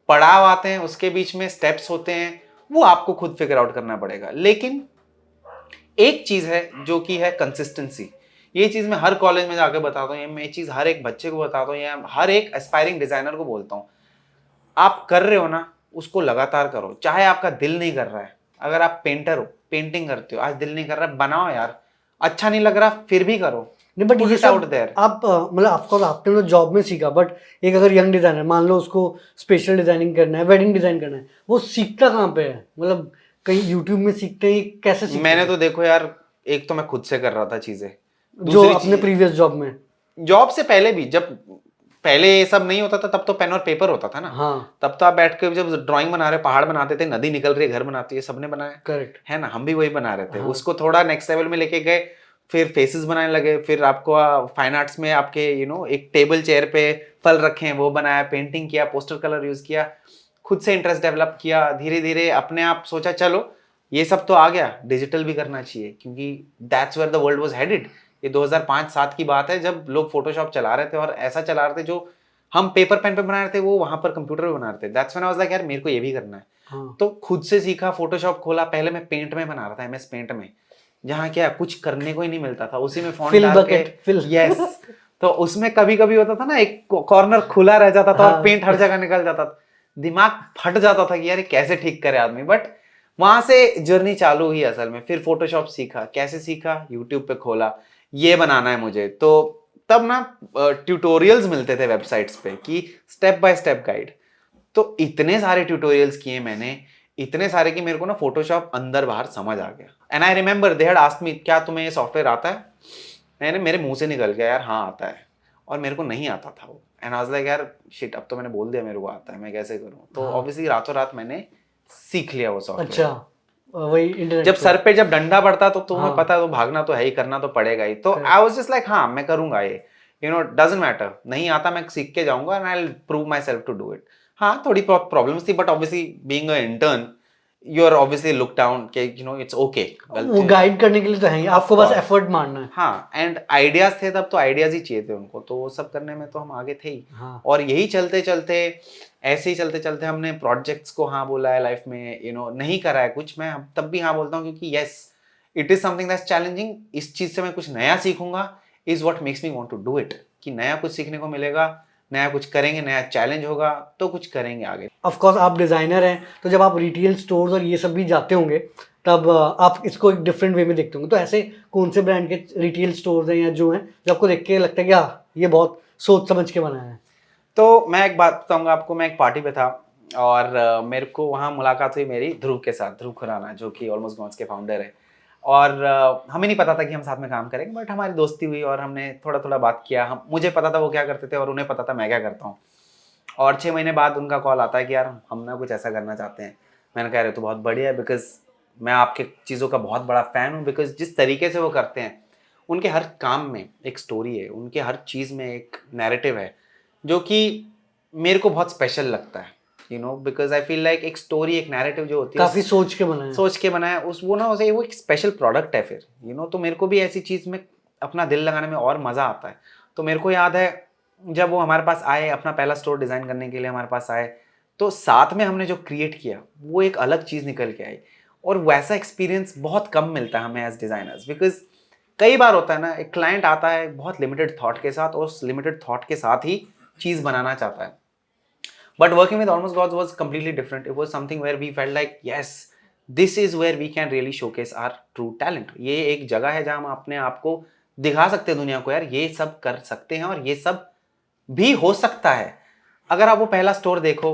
पड़ाव आते हैं, उसके बीच में स्टेप्स होते हैं, वो आपको खुद फिगर आउट करना पड़ेगा। लेकिन एक चीज है जो कि है कंसिस्टेंसी। ये चीज मैं हर कॉलेज में जाकर बताता हूँ, मैं ये चीज हर एक बच्चे को बताता हूँ, या हर एक एस्पायरिंग डिजाइनर को बोलता हूँ, आप कर रहे हो ना, उसको लगातार करो, चाहे आपका दिल नहीं कर रहा है। अगर आप पेंटर हो, पेंटिंग करते हो, आज दिल नहीं कर रहा, बनाओ यार, अच्छा नहीं लग रहा फिर भी करो। नहीं, बट Put ये it सब out there. आप मतलब ऑफकोर्स आपने मतलब जॉब में सीखा, बट एक अगर यंग डिजाइनर मान लो उसको स्पेशल डिजाइनिंग करना है, वेडिंग डिजाइन करना है, वो सीखता कहाँ पे है? मतलब कहीं यूट्यूब में सीखते हैं, कैसे सीखते मैंने हैं? तो देखो यार, एक तो मैं खुद से कर रहा था चीजें, जो दूसरी अपने चीज प्रीवियस जॉब में। जॉब से पहले भी, जब पहले ये सब नहीं होता था तब तो पेन और पेपर होता था ना। हाँ, तब तो आप बैठ के जब ड्राइंग बना रहे, पहाड़ बनाते थे, नदी निकल रही है, घर बनाती है, सबने बनाया करेक्ट। है ना, हम भी वही बना रहे थे। हाँ, उसको थोड़ा नेक्स्ट लेवल में लेके गए, फिर फेसेस बनाने लगे, फिर आपको फाइन आर्ट्स में आपके एक टेबल चेयर पे फल रखे हैं वो बनाया, पेंटिंग किया, पोस्टर कलर यूज किया, खुद से इंटरेस्ट डेवलप किया, धीरे धीरे अपने आप सोचा चलो ये सब तो आ गया, डिजिटल भी करना चाहिए, क्योंकि that's where the world was headed. ये 2005-7 की बात है, जब लोग फोटोशॉप चला रहे थे, और ऐसा चला रहे थे जो हम पेपर पेन पे बना रहे थे वो वहां पर कंप्यूटर पे बना रहे थे। That's when I was like यार मेरे को ये भी करना है। हाँ। तो खुद से सीखा, फोटोशॉप खोला, पहले मैं पेंट में बना रहा था, MS पेंट में, जहाँ क्या कुछ करने को ही नहीं मिलता था, उसी में फॉन्ट फिल डाल के। Bucket, fill. यस, तो उसमें कभी कभी होता था ना, एक कॉर्नर खुला रह जाता था और हाँ। पेंट हर जगह निकल जाता था, दिमाग फट जाता था कि यार ये कैसे ठीक करे आदमी। बट वहां से जर्नी चालू हुई असल में। फिर फोटोशॉप सीखा, कैसे सीखा, यूट्यूब पे खोला, ये बनाना है मुझे, तो तब ना ट्यूटोरियल्स मिलते थे वेबसाइट्स पे कि स्टेप बाय स्टेप गाइड। तो इतने सारे ट्यूटोरियल्स किए मैंने, इतने सारे कि मेरे को ना फोटोशॉप अंदर बाहर समझ आ गया। And I remember they had asked me, क्या तुम्हें ये सॉफ्टवेयर आता है? मेरे मुंह से निकल गया यार हाँ आता है, और मेरे को नहीं आता था वो। एंड आई वाज लाइक यार शिट, अब तो मैंने बोल दिया मेरे को आता है, मैं कैसे करूं? तो हाँ। ऑब्वियसली रातों रात मैंने सीख लिया वो सॉफ्टवेयर। अच्छा, वही इंटरनेट जब सर पे जब डंडा पड़ता तो तुम्हें हाँ। पता है, तो भागना तो है ही, करना तो पड़ेगा ही। तो Correct. I was just like हाँ मैं करूंगा ये, डजंट मैटर, नहीं आता मैं सीख के जाऊंगा, and I will prove myself to do it. हाँ थोड़ी प्रॉब्लम्स थी, but obviously being a intern you are obviously look down के इट्स ओके। वो गाइड करने के लिए तो है ही, आपको बस एफर्ट मारना है। हाँ, एंड आइडियाज थे तब, तो आइडियाज ही चाहिए थे उनको, तो वो सब करने में तो हम आगे थे ही। हाँ। और यही चलते चलते, ऐसे ही चलते चलते हमने प्रोजेक्ट्स को हाँ बोला है लाइफ में, नहीं करा है कुछ, मैं तब भी हाँ बोलता हूँ, क्योंकि yes it is something that's challenging. इस चीज से मैं कुछ नया सीखूंगा, is what makes me want to do it, कि नया कुछ सीखने को मिलेगा, नया कुछ करेंगे, नया चैलेंज होगा तो कुछ करेंगे आगे। ऑफ कोर्स आप डिज़ाइनर हैं, तो जब आप रिटेल स्टोर्स और ये सब भी जाते होंगे, तब आप इसको एक डिफरेंट वे में देखते होंगे। तो ऐसे कौन से ब्रांड के रिटेल स्टोर्स हैं या जो हैं, जो आपको देख के लगता है कि हाँ, ये बहुत सोच समझ के बनाया है? तो मैं एक बात बताऊंगा आपको, मैं एक पार्टी पे था और मेरे को वहाँ मुलाकात हुई मेरी ध्रुव के साथ, ध्रुव खुराना जो कि ऑलमोस्ट गॉन्स के फाउंडर है। और हमें नहीं पता था कि हम साथ में काम करेंगे, बट हमारी दोस्ती हुई और हमने थोड़ा थोड़ा बात किया। हम मुझे पता था वो क्या करते थे और उन्हें पता था मैं क्या करता हूँ। और 6 महीने बाद उनका कॉल आता है कि यार हम ना कुछ ऐसा करना चाहते हैं। मैंने कह रहे तो बहुत बढ़िया है, बिकॉज मैं आपके चीज़ों का बहुत बड़ा फ़ैन हूँ। बिकॉज जिस तरीके से वो करते हैं, उनके हर काम में एक स्टोरी है, उनके हर चीज़ में एक नैरेटिव है जो कि मेरे को बहुत स्पेशल लगता है। बिकॉज आई फील लाइक एक स्टोरी, एक नैरेटिव जो होती है काफ़ी सोच के बनाया है। सोच के बनाया उस वो ना उसे वो एक स्पेशल प्रोडक्ट है फिर। तो मेरे को भी ऐसी चीज़ में अपना दिल लगाने में और मज़ा आता है। तो मेरे को याद है जब वो हमारे पास आए, अपना पहला स्टोर डिज़ाइन करने के लिए हमारे पास आए, तो साथ में हमने जो क्रिएट किया वो एक अलग चीज़ निकल के आई। और वैसा एक्सपीरियंस बहुत कम मिलता है हमें एज डिज़ाइनर्स। बिकॉज कई बार होता है ना, एक क्लाइंट आता है बहुत लिमिटेड थॉट के साथ और उस लिमिटेड थॉट के साथ ही चीज़ बनाना चाहता है। But working with Almost Gods was completely different. It was something where we felt like, yes, this is where we can really showcase our true talent. ये एक जगह है जहाँ हम अपने आप को दिखा सकते हैं दुनिया को, यार ये सब कर सकते हैं और ये सब भी हो सकता है। अगर आप वो पहला स्टोर देखो,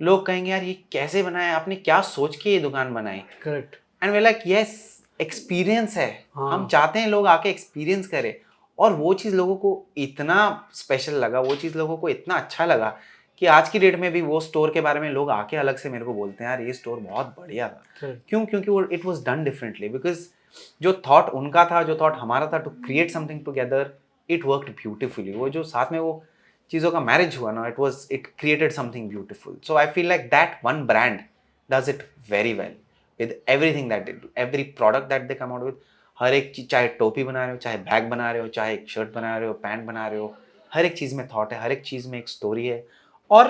लोग कहेंगे यार ये कैसे बनाया, आपने क्या सोच के ये दुकान बनाई। Correct. And way like yes, experience है। हाँ। हम चाहते हैं लोग आके एक्सपीरियंस करें। और वो चीज़ लोगों को इतना स्पेशल लगा, वो चीज़ लोगों को इतना अच्छा लगा कि आज की डेट में भी वो स्टोर के बारे में लोग आके अलग से मेरे को बोलते हैं यार ये स्टोर बहुत बढ़िया था। Correct. क्यों? क्योंकि वो it was done differently. Because जो थॉट उनका था, जो थॉट हमारा था, to create something together, it worked beautifully. वो जो साथ में वो चीज़ों का मैरिज हुआ ना, it created something beautiful. So I feel like that one brand does it very well with everything that they do, every product that they come out with। हर एक चीज, चाहे टोपी बना रहे हो, चाहे बैग बना रहे हो, चाहे एक शर्ट बना रहे हो, पैंट बना रहे हो, हर एक चीज़ में थॉट है, हर एक चीज़ में एक स्टोरी है। और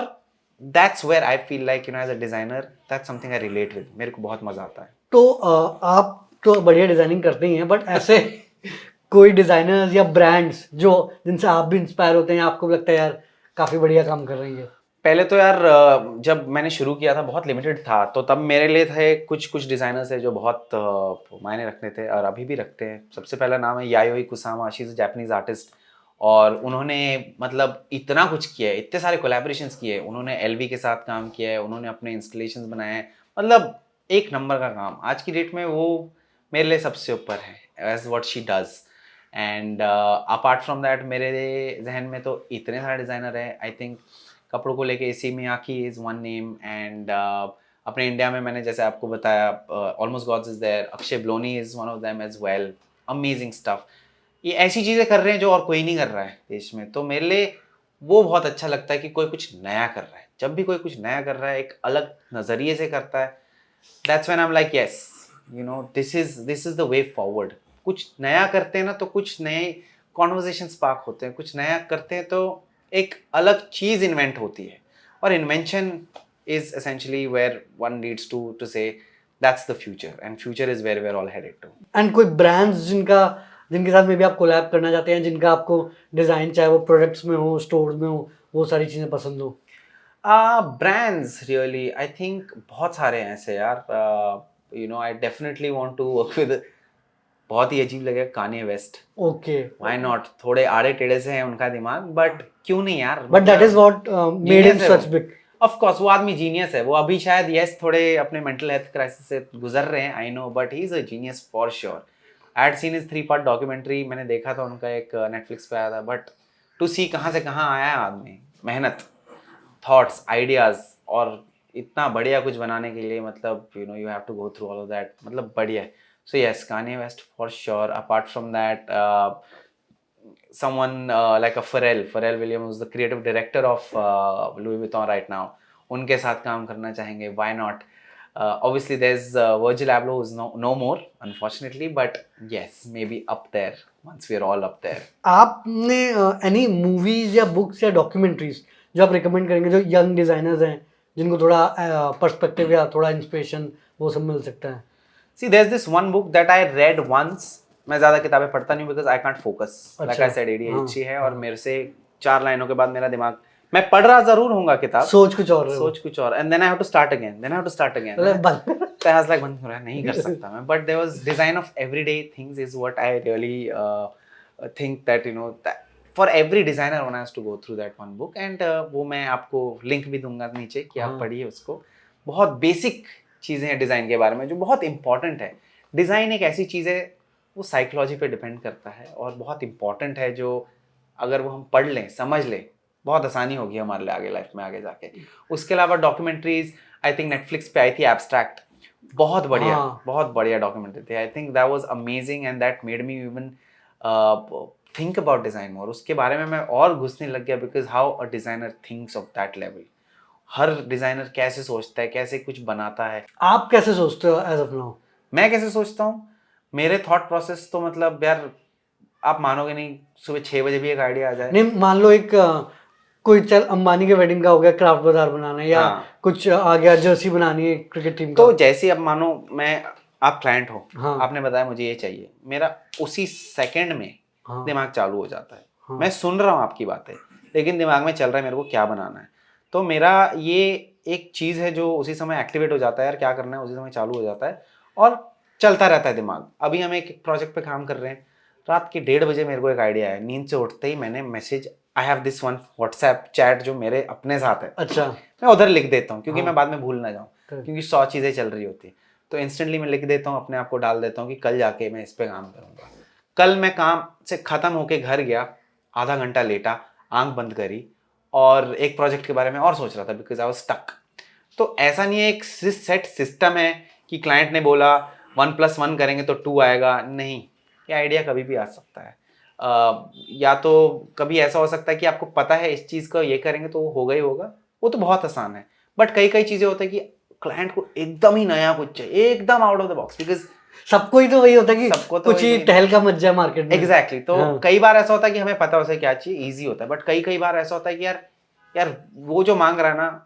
that's where I feel like as a designer that's something I relate with. मेरे को बहुत मज़ा आता है। तो आप तो बढ़िया डिजाइनिंग करते ही हैं, बट ऐसे कोई डिजाइनर्स या ब्रांड्स जो जिनसे आप भी इंस्पायर होते हैं, आपको भी लगता है यार काफी बढ़िया काम कर रही है? पहले तो यार जब मैंने शुरू किया था बहुत लिमिटेड था, तो तब मेरे लिए थे कुछ कुछ डिज़ाइनर्स है जो बहुत मायने रखते थे और अभी भी रखते हैं। सबसे पहला नाम है Yayoi Kusama. She is a Japanese artist और उन्होंने मतलब इतना कुछ किया है, इतने सारे कोलैबोरेशंस किए। उन्होंने एलवी के साथ काम किया है, उन्होंने अपने इंस्टॉलेशंस बनाए हैं, मतलब एक नंबर का काम। आज की डेट में वो मेरे लिए सबसे ऊपर है as what she does. And apart from that मेरे जहन में तो इतने सारे डिज़ाइनर हैं। आई थिंक कपड़ों को लेके Issey Miyake is one name. And अपने इंडिया में मैंने जैसे आपको बताया almost gods is there, Akshay ब्लोनी is one of them as well. Amazing stuff. ये ऐसी चीज़ें कर रहे हैं जो और कोई नहीं कर रहा है देश में। तो मेरे लिए वो बहुत अच्छा लगता है कि कोई कुछ नया कर रहा है। जब भी कोई कुछ नया कर रहा है, एक अलग नज़रिए से करता है, that's when I am like yes, this is the way forward. कुछ नया करते हैं ना तो कुछ नए कॉन्वर्जेशन स्पार्क होते हैं, कुछ नया करते हैं तो एक अलग चीज़ इन्वेंट होती है। और invention is essentially where one needs to say that's the future, and future is where we are all headed to. And कोई ब्रांड्स जिनके साथ में भी आप कोलैब करना चाहते हैं, जिनका आपको डिजाइन चाहे वो प्रोडक्ट्स में हो, स्टोर्स में हो, वो सारी चीजें पसंद हो? ब्रांड्स रियली आई थिंक बहुत सारे हैं ऐसे यार। I definitely want to work with, बहुत ही अजीब लगेगा, Kanye West. Okay. Why not? थोड़े आड़े टेढ़े से है उनका दिमाग, बट क्यों नहीं यार। But that is what made him such big. Of course वो आदमी जीनियस है। वो अभी शायद यस थोड़े अपने मेंटल हेल्थ क्राइसिस से गुजर रहे हैं, I know, but he is a genius for sure. I had seen his 3 part documentary, मैंने देखा था उनका, एक नेटफ्लिक्स पे आया था। बट टू सी कहाँ से कहाँ आया है आदमी, मेहनत, थॉट्स, आइडियाज, और इतना बढ़िया कुछ बनाने के लिए, मतलब you have to go through all of that, मतलब बढ़िया है। So yes, Kanye West for sure. Apart from that, someone like a Pharrell Williams, who's the creative director of Louis Vuitton right now, उनके साथ काम करना चाहेंगे, why not? Obviously there's Virgil Abloh, who's no more unfortunately, but yes, maybe up there once we're all up there. आपने any movies या books या documentaries जो आप रिकमेंड करेंगे, जो यंग डिजाइनर्स हैं, जिनको थोड़ा पर्सपेक्टिव या थोड़ा इंस्पिरेशन वो सब मिल सकता है? See, there's this one book that I read once. मैं ज़्यादा किताबें पढ़ता नहीं because I can't focus. Like I said, ADHD है और मेरे से 4 लाइनों के बाद मेरा दिमाग मैं पढ़ रहा जरूर होऊंगा किताब, सोच कुछ और है वो। सोच कुछ और, and then I have to start again, मतलब बंद तो आई वाज लाइक बंद हो रहा है, नहीं कर सकता मैं, but there was design of everyday things is what I really think that you know for every designer one has to go through that one book, and वो मैं आपको लिंक भी दूंगा नीचे कि आप हाँ। पढ़िए उसको। बहुत बेसिक चीज़ें हैं डिज़ाइन के बारे में जो बहुत इंपॉर्टेंट है। डिज़ाइन एक ऐसी चीज़ है, वो साइकोलॉजी पे डिपेंड करता है और बहुत इंपॉर्टेंट है, जो अगर वो हम पढ़ लें, समझ लें, बहुत आसानी होगी हमारे लिए आगे लाइफ में आगे जाके। उसके अलावा डॉक्यूमेंट्रीज, आई थिंक नेटफ्लिक्स पे आई थी एब्स्ट्रैक्ट, बहुत बढ़िया, हाँ। बहुत बढ़िया डॉक्यूमेंट्री थी। I think that was amazing and that made me even think about design more. उसके बारे में मैं और घुसने लग गया, because how a designer thinks of that level. हर डिज़ाइनर कैसे सोचता है, कैसे कुछ बनाता है। आप कैसे सोचते हो एज ऑफ नाउ? मैं कैसे सोचता हूँ, मेरे थॉट प्रोसेस तो मतलब यार आप मानोगे नहीं, सुबह 6 बजे भी एक आइडिया आ जाए। नहीं, मान लो एक कोई चल अंबानी के वेडिंग का हो गया, क्राफ्ट बाजार बनाना है, या हाँ। कुछ आ गया जर्सी बनानी है क्रिकेट टीम का। तो जैसे अब मानो मैं, आप क्लाइंट हो, हाँ। आपने बताया मुझे ये चाहिए, मेरा उसी सेकंड में हाँ। दिमाग चालू हो जाता है। हाँ। मैं सुन रहा हूँ आपकी बातें, लेकिन दिमाग में चल रहा है मेरे को क्या बनाना है। तो मेरा ये एक चीज़ है जो उसी समय एक्टिवेट हो जाता है, यार क्या करना है, उसी समय चालू हो जाता है और चलता रहता है दिमाग। अभी हम एक प्रोजेक्ट पे काम कर रहे हैं, रात के 1:30 बजे मेरे को एक आइडिया है, नींद से उठते ही मैंने message, I have this one WhatsApp chat जो मेरे अपने साथ है, अच्छा। मैं उधर लिख देता हूँ क्योंकि हाँ। मैं बाद में भूल ना जाऊँ, क्योंकि 100 चीज़ें चल रही होती है। तो इंस्टेंटली मैं लिख देता हूँ, अपने आप को डाल देता हूँ कि कल जाके मैं इस पे काम करूँगा। कल मैं काम से ख़त्म होके घर गया, आधा घंटा लेटा, आंख बंद करी और एक प्रोजेक्ट के बारे में और सोच रहा था, बिकॉज आई वाज स्टक। तो ऐसा नहीं है एक सेट सिस्टम है कि क्लाइंट ने बोला 1+1 करेंगे तो 2 आएगा, नहीं। ये आइडिया कभी भी आ सकता है। या तो कभी ऐसा हो सकता है कि आपको पता है इस चीज़ को ये करेंगे तो वो होगा ही होगा, वो तो बहुत आसान है। बट कई कई चीज़ें होती है कि क्लाइंट को एकदम ही नया कुछ चाहिए, एकदम out of the box, because सबको ही तो वही होता है कि सबको तो कुछ ही टहल का मच जाए मार्केट में। एग्जैक्टली। तो हाँ। कई बार ऐसा होता है कि हमें पता हो क्या चाहिए, ईजी होता है। बट कई कई बार ऐसा होता है कि यार यार वो जो मांग रहा है ना,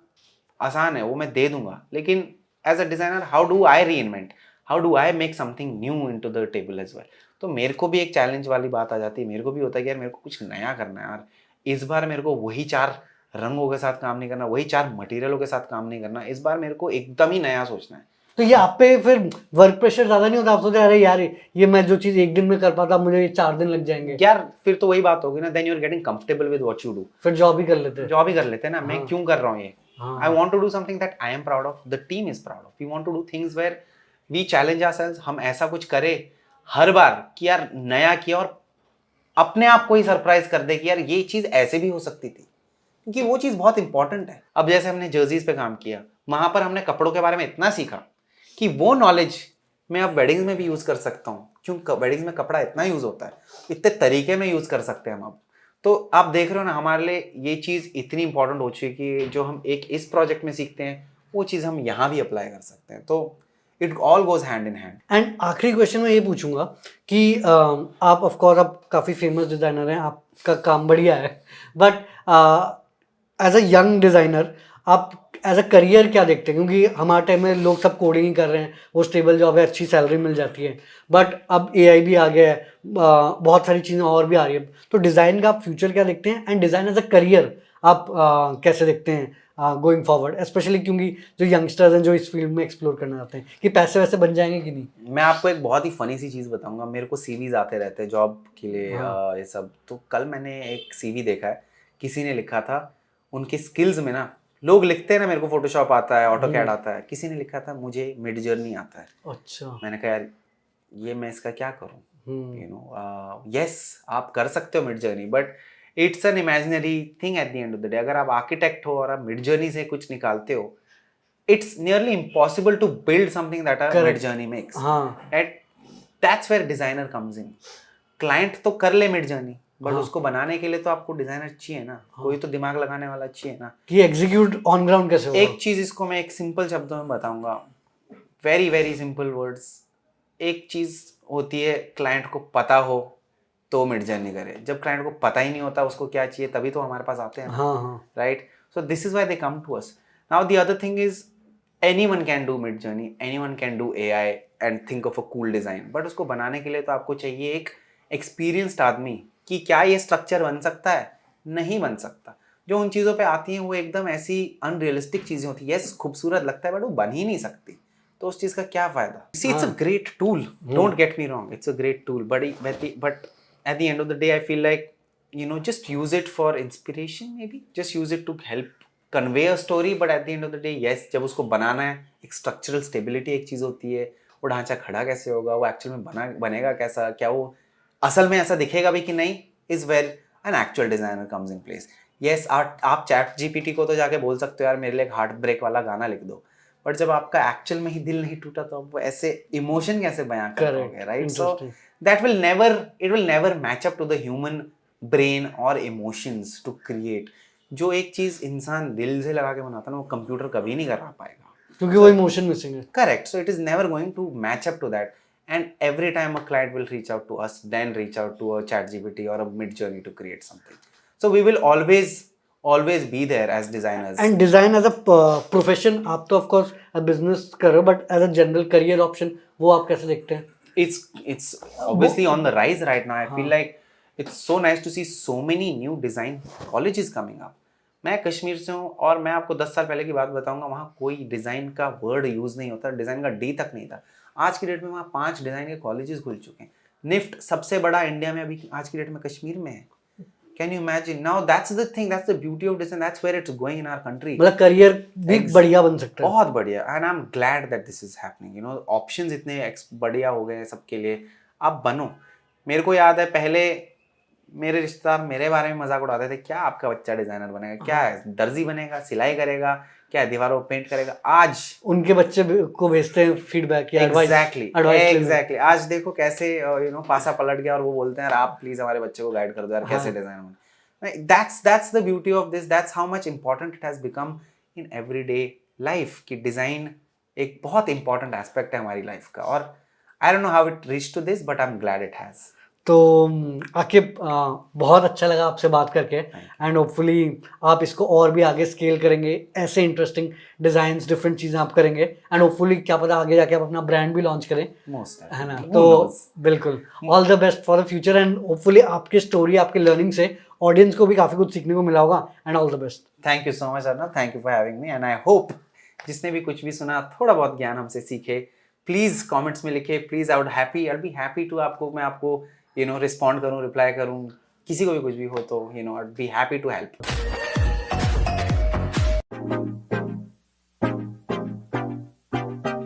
आसान है, वो मैं दे दूंगा, लेकिन as a designer how do I reinvent, how do I make something new into the table as well. तो मेरे को भी एक चैलेंज वाली बात आ जाती है, मेरे को भी होता है कि यार मेरे को कुछ नया करना है यार, इस बार मेरे को वही 4 रंगों के साथ काम नहीं करना, वही 4 मटेरियलों के साथ काम नहीं करना, इस बार मेरे को एकदम ही नया सोचना है। तो ये आप पे फिर वर्क प्रेशर ज्यादा नहीं होता? आप सोचते अरे यार ये मैं जो चीज एक दिन में कर पाता मुझे ये 4 दिन लग जाएंगे। यार फिर तो वही बात होगी ना, then you are getting comfortable with what you do. फिर जॉब ही कर लेते हैं। जॉब ही कर लेते हैं ना, मैं हाँ। क्यों कर रहा हूँ ये। हाँ। I want to do something that I am proud of, the team is proud of, we want to do things where we challenge ourselves. हम ऐसा कुछ करें हर बार कि यार नया किया और अपने आप को ही सरप्राइज कर दे कि यार ये चीज ऐसे भी हो सकती थी, क्योंकि वो चीज बहुत इंपॉर्टेंट है। अब जैसे हमने जर्सीज पे काम किया, वहां पर हमने कपड़ों के बारे में इतना सीखा कि वो नॉलेज मैं अब वेडिंग्स में भी यूज कर सकता हूँ, क्योंकि वेडिंग्स में कपड़ा इतना यूज होता है, इतने तरीके में यूज कर सकते हैं हम अब। तो आप देख रहे हो ना, हमारे लिए ये चीज इतनी इंपॉर्टेंट हो चुकी है कि जो हम एक इस प्रोजेक्ट में सीखते हैं वो चीज हम यहाँ भी अप्लाई कर सकते हैं। तो it all goes hand in hand. And आखिरी क्वेश्चन मैं ये पूछूंगा कि आप ऑफ कोर्स आप काफ़ी फेमस डिज़ाइनर हैं, आपका काम बढ़िया है, but as a young designer आप एज अ करियर क्या देखते हैं? क्योंकि हमारे टाइम में लोग सब कोडिंग ही कर रहे हैं, वो स्टेबल जॉब है, अच्छी सैलरी मिल जाती है, बट अब एआई भी आ गया है, बहुत सारी चीज़ें और भी आ रही है। तो डिज़ाइन का आप फ्यूचर क्या देखते हैं, and design as a career आप कैसे देखते हैं गोइंग फॉरवर्ड, स्पेशली क्योंकि जो यंगस्टर्स हैं जो इस फील्ड में एक्सप्लोर करना चाहते हैं, कि पैसे वैसे बन जाएंगे कि नहीं? मैं आपको एक बहुत ही फनी सी चीज़ बताऊंगा। मेरे को सीवीज आते रहते हैं जॉब के लिए, हाँ। ये सब। तो कल मैंने एक सीवी देखा है, किसी ने लिखा था उनके स्किल्स में ना, लोग लिखते हैं ना मेरे को फोटोशॉप आता है, ऑटो कैड आता है, किसी ने लिखा था मुझे मिड जर्नी आता है। अच्छा। मैंने कहा यार ये मैं इसका क्या करूँ, यू नो। यस आप कर सकते हो mid journey, but it's an imaginary thing at the end of the day. अगर आप आर्किटेक्ट हो और आप मिड जर्नी से कुछ निकालते हो, it's nearly impossible to build something that a Correct. mid journey makes. हाँ। And that's where designer comes in. Client तो कर ले मिड जर्नी, बट हाँ। उसको बनाने के लिए तो आपको डिजाइनर चाहिए ना, हाँ। कोई तो दिमाग लगाने वाला चाहिए ना। कि एग्जीक्यूट ऑन ग्राउंड कैसे होगा? एक चीज इसको मैं एक सिंपल शब्दों में बताऊंगा, वेरी वेरी सिंपल वर्ड्स। एक चीज होती है क्लाइंट को पता हो तो मिड जर्नी करे, जब क्लाइंट को पता ही नहीं होता उसको क्या चाहिए तभी तो हमारे पास आते हैं, हाँ। हाँ। Right? So this is why they come to us. Now the other thing is anyone can do mid journey, anyone can do AI and think of a cool design, but उसको बनाने के लिए तो आपको चाहिए एक experienced आदमी कि क्या ये स्ट्रक्चर बन सकता है, नहीं बन सकता। जो उन चीज़ों पे आती हैं वो एकदम ऐसी अनरियलिस्टिक चीज़ें होती है। यस, खूबसूरत लगता है बट वो बन ही नहीं सकती, तो उस चीज़ का क्या फ़ायदा? See, it's a great tool, don't get me wrong, it's a great tool, but at the end of the day I feel like just use it for inspiration, maybe just use it to help convey a story, but at the end of the day yes, जब उसको बनाना है, एक structural stability एक चीज़ होती है, वो ढांचा खड़ा कैसे होगा, वो एक्चुअल में बनेगा कैसा, क्या वो असल में ऐसा दिखेगा भी कि नहीं, is where an actual designer comes in place. Yes, आप चैट जीपीटी को तो जाके बोल सकते हो यार मेरे लिए एक हार्ट ब्रेक वाला गाना लिख दो, बट जब आपका एक्चुअल में ही दिल नहीं टूटा तो आप वो ऐसे इमोशन कैसे बयां कर पाओगे, right? So that will never, it will never match up to the human brain और इमोशंस टू क्रिएट। जो एक चीज इंसान दिल से लगा के बनाता है ना, वो कंप्यूटर कभी नहीं कर पाएगा, क्योंकि वो इमोशन मिसिंग है। Correct, so it is never going to match up to that, and every time a client will reach out to us, then reach out to a ChatGPT or a Midjourney to create something. So we will always be there as designers. And design as a profession, आप तो of course business कर रहे हो, but as a general career option वो आप कैसे देखते हैं? It's obviously on the rise right now. I feel like it's so nice to see so many new design colleges coming up. मैं कश्मीर से हूँ और मैं आपको 10 साल पहले की बात बताऊंगा, वहाँ कोई डिज़ाइन का वर्ड यूज़ नहीं होता, डिज़ाइन का डी तक नहीं था। आज की डेट में वहाँ 5 डिज़ाइन के कॉलेजेस खुल चुके हैं। निफ्ट सबसे बड़ा इंडिया में अभी आज की डेट में कश्मीर में है। Can you imagine? Now that's the thing, that's the beauty of design, that's where it's going in our country. मतलब करियर भी बढ़िया बन सकता है। बहुत बढ़िया, and I am glad that this is happening. Options इतने बढ़िया हो गए हैं सबके लिए, आप बनो। मेरे को याद है पहले मेरे रिश्तेदार मेरे बारे में मजाक उड़ाते थे, क्या आपका बच्चा डिजाइनर बनेगा, क्या है दर्जी बनेगा, सिलाई करेगा, क्या दीवारों पे पेंट करेगा। आज उनके बच्चे को भेजते हैं फीडबैक या एग्जैक्टली आज देखो कैसे पासा पलट गया और वो बोलते हैं यार आप प्लीज हमारे बच्चे को गाइड कर दो यार, कैसे डिजाइन होना। that's the beauty of this, that's how much important it has become in everyday life कि डिजाइन एक बहुत इंपॉर्टेंट एस्पेक्ट है हमारी लाइफ का। और I don't know how it reach to this, but I am glad it has. तो आकिब, बहुत अच्छा लगा आपसे बात करके, एंड होपफुली आप इसको और भी आगे स्केल करेंगे, ऐसे इंटरेस्टिंग डिजाइन्स, डिफरेंट चीज़ें आप करेंगे, एंड होपफुली क्या पता आगे जाके आप अपना ब्रांड भी लॉन्च करें, है ना? तो बिल्कुल all the best for the future, and hopefully आपकी स्टोरी, आपके लर्निंग से ऑडियंस को भी काफ़ी कुछ सीखने को मिला होगा, and all the best. Thank you so much Arnab, thank you for having me, and I hope जिसने भी कुछ भी सुना थोड़ा बहुत ज्ञान हमसे सीखे। प्लीज कमेंट्स में लिखे, please I be happy to मैं आपको रिस्पॉन्ड करूं, रिप्लाई करूं, किसी को भी कुछ भी हो तो आई बी हैप्पी टू हेल्प।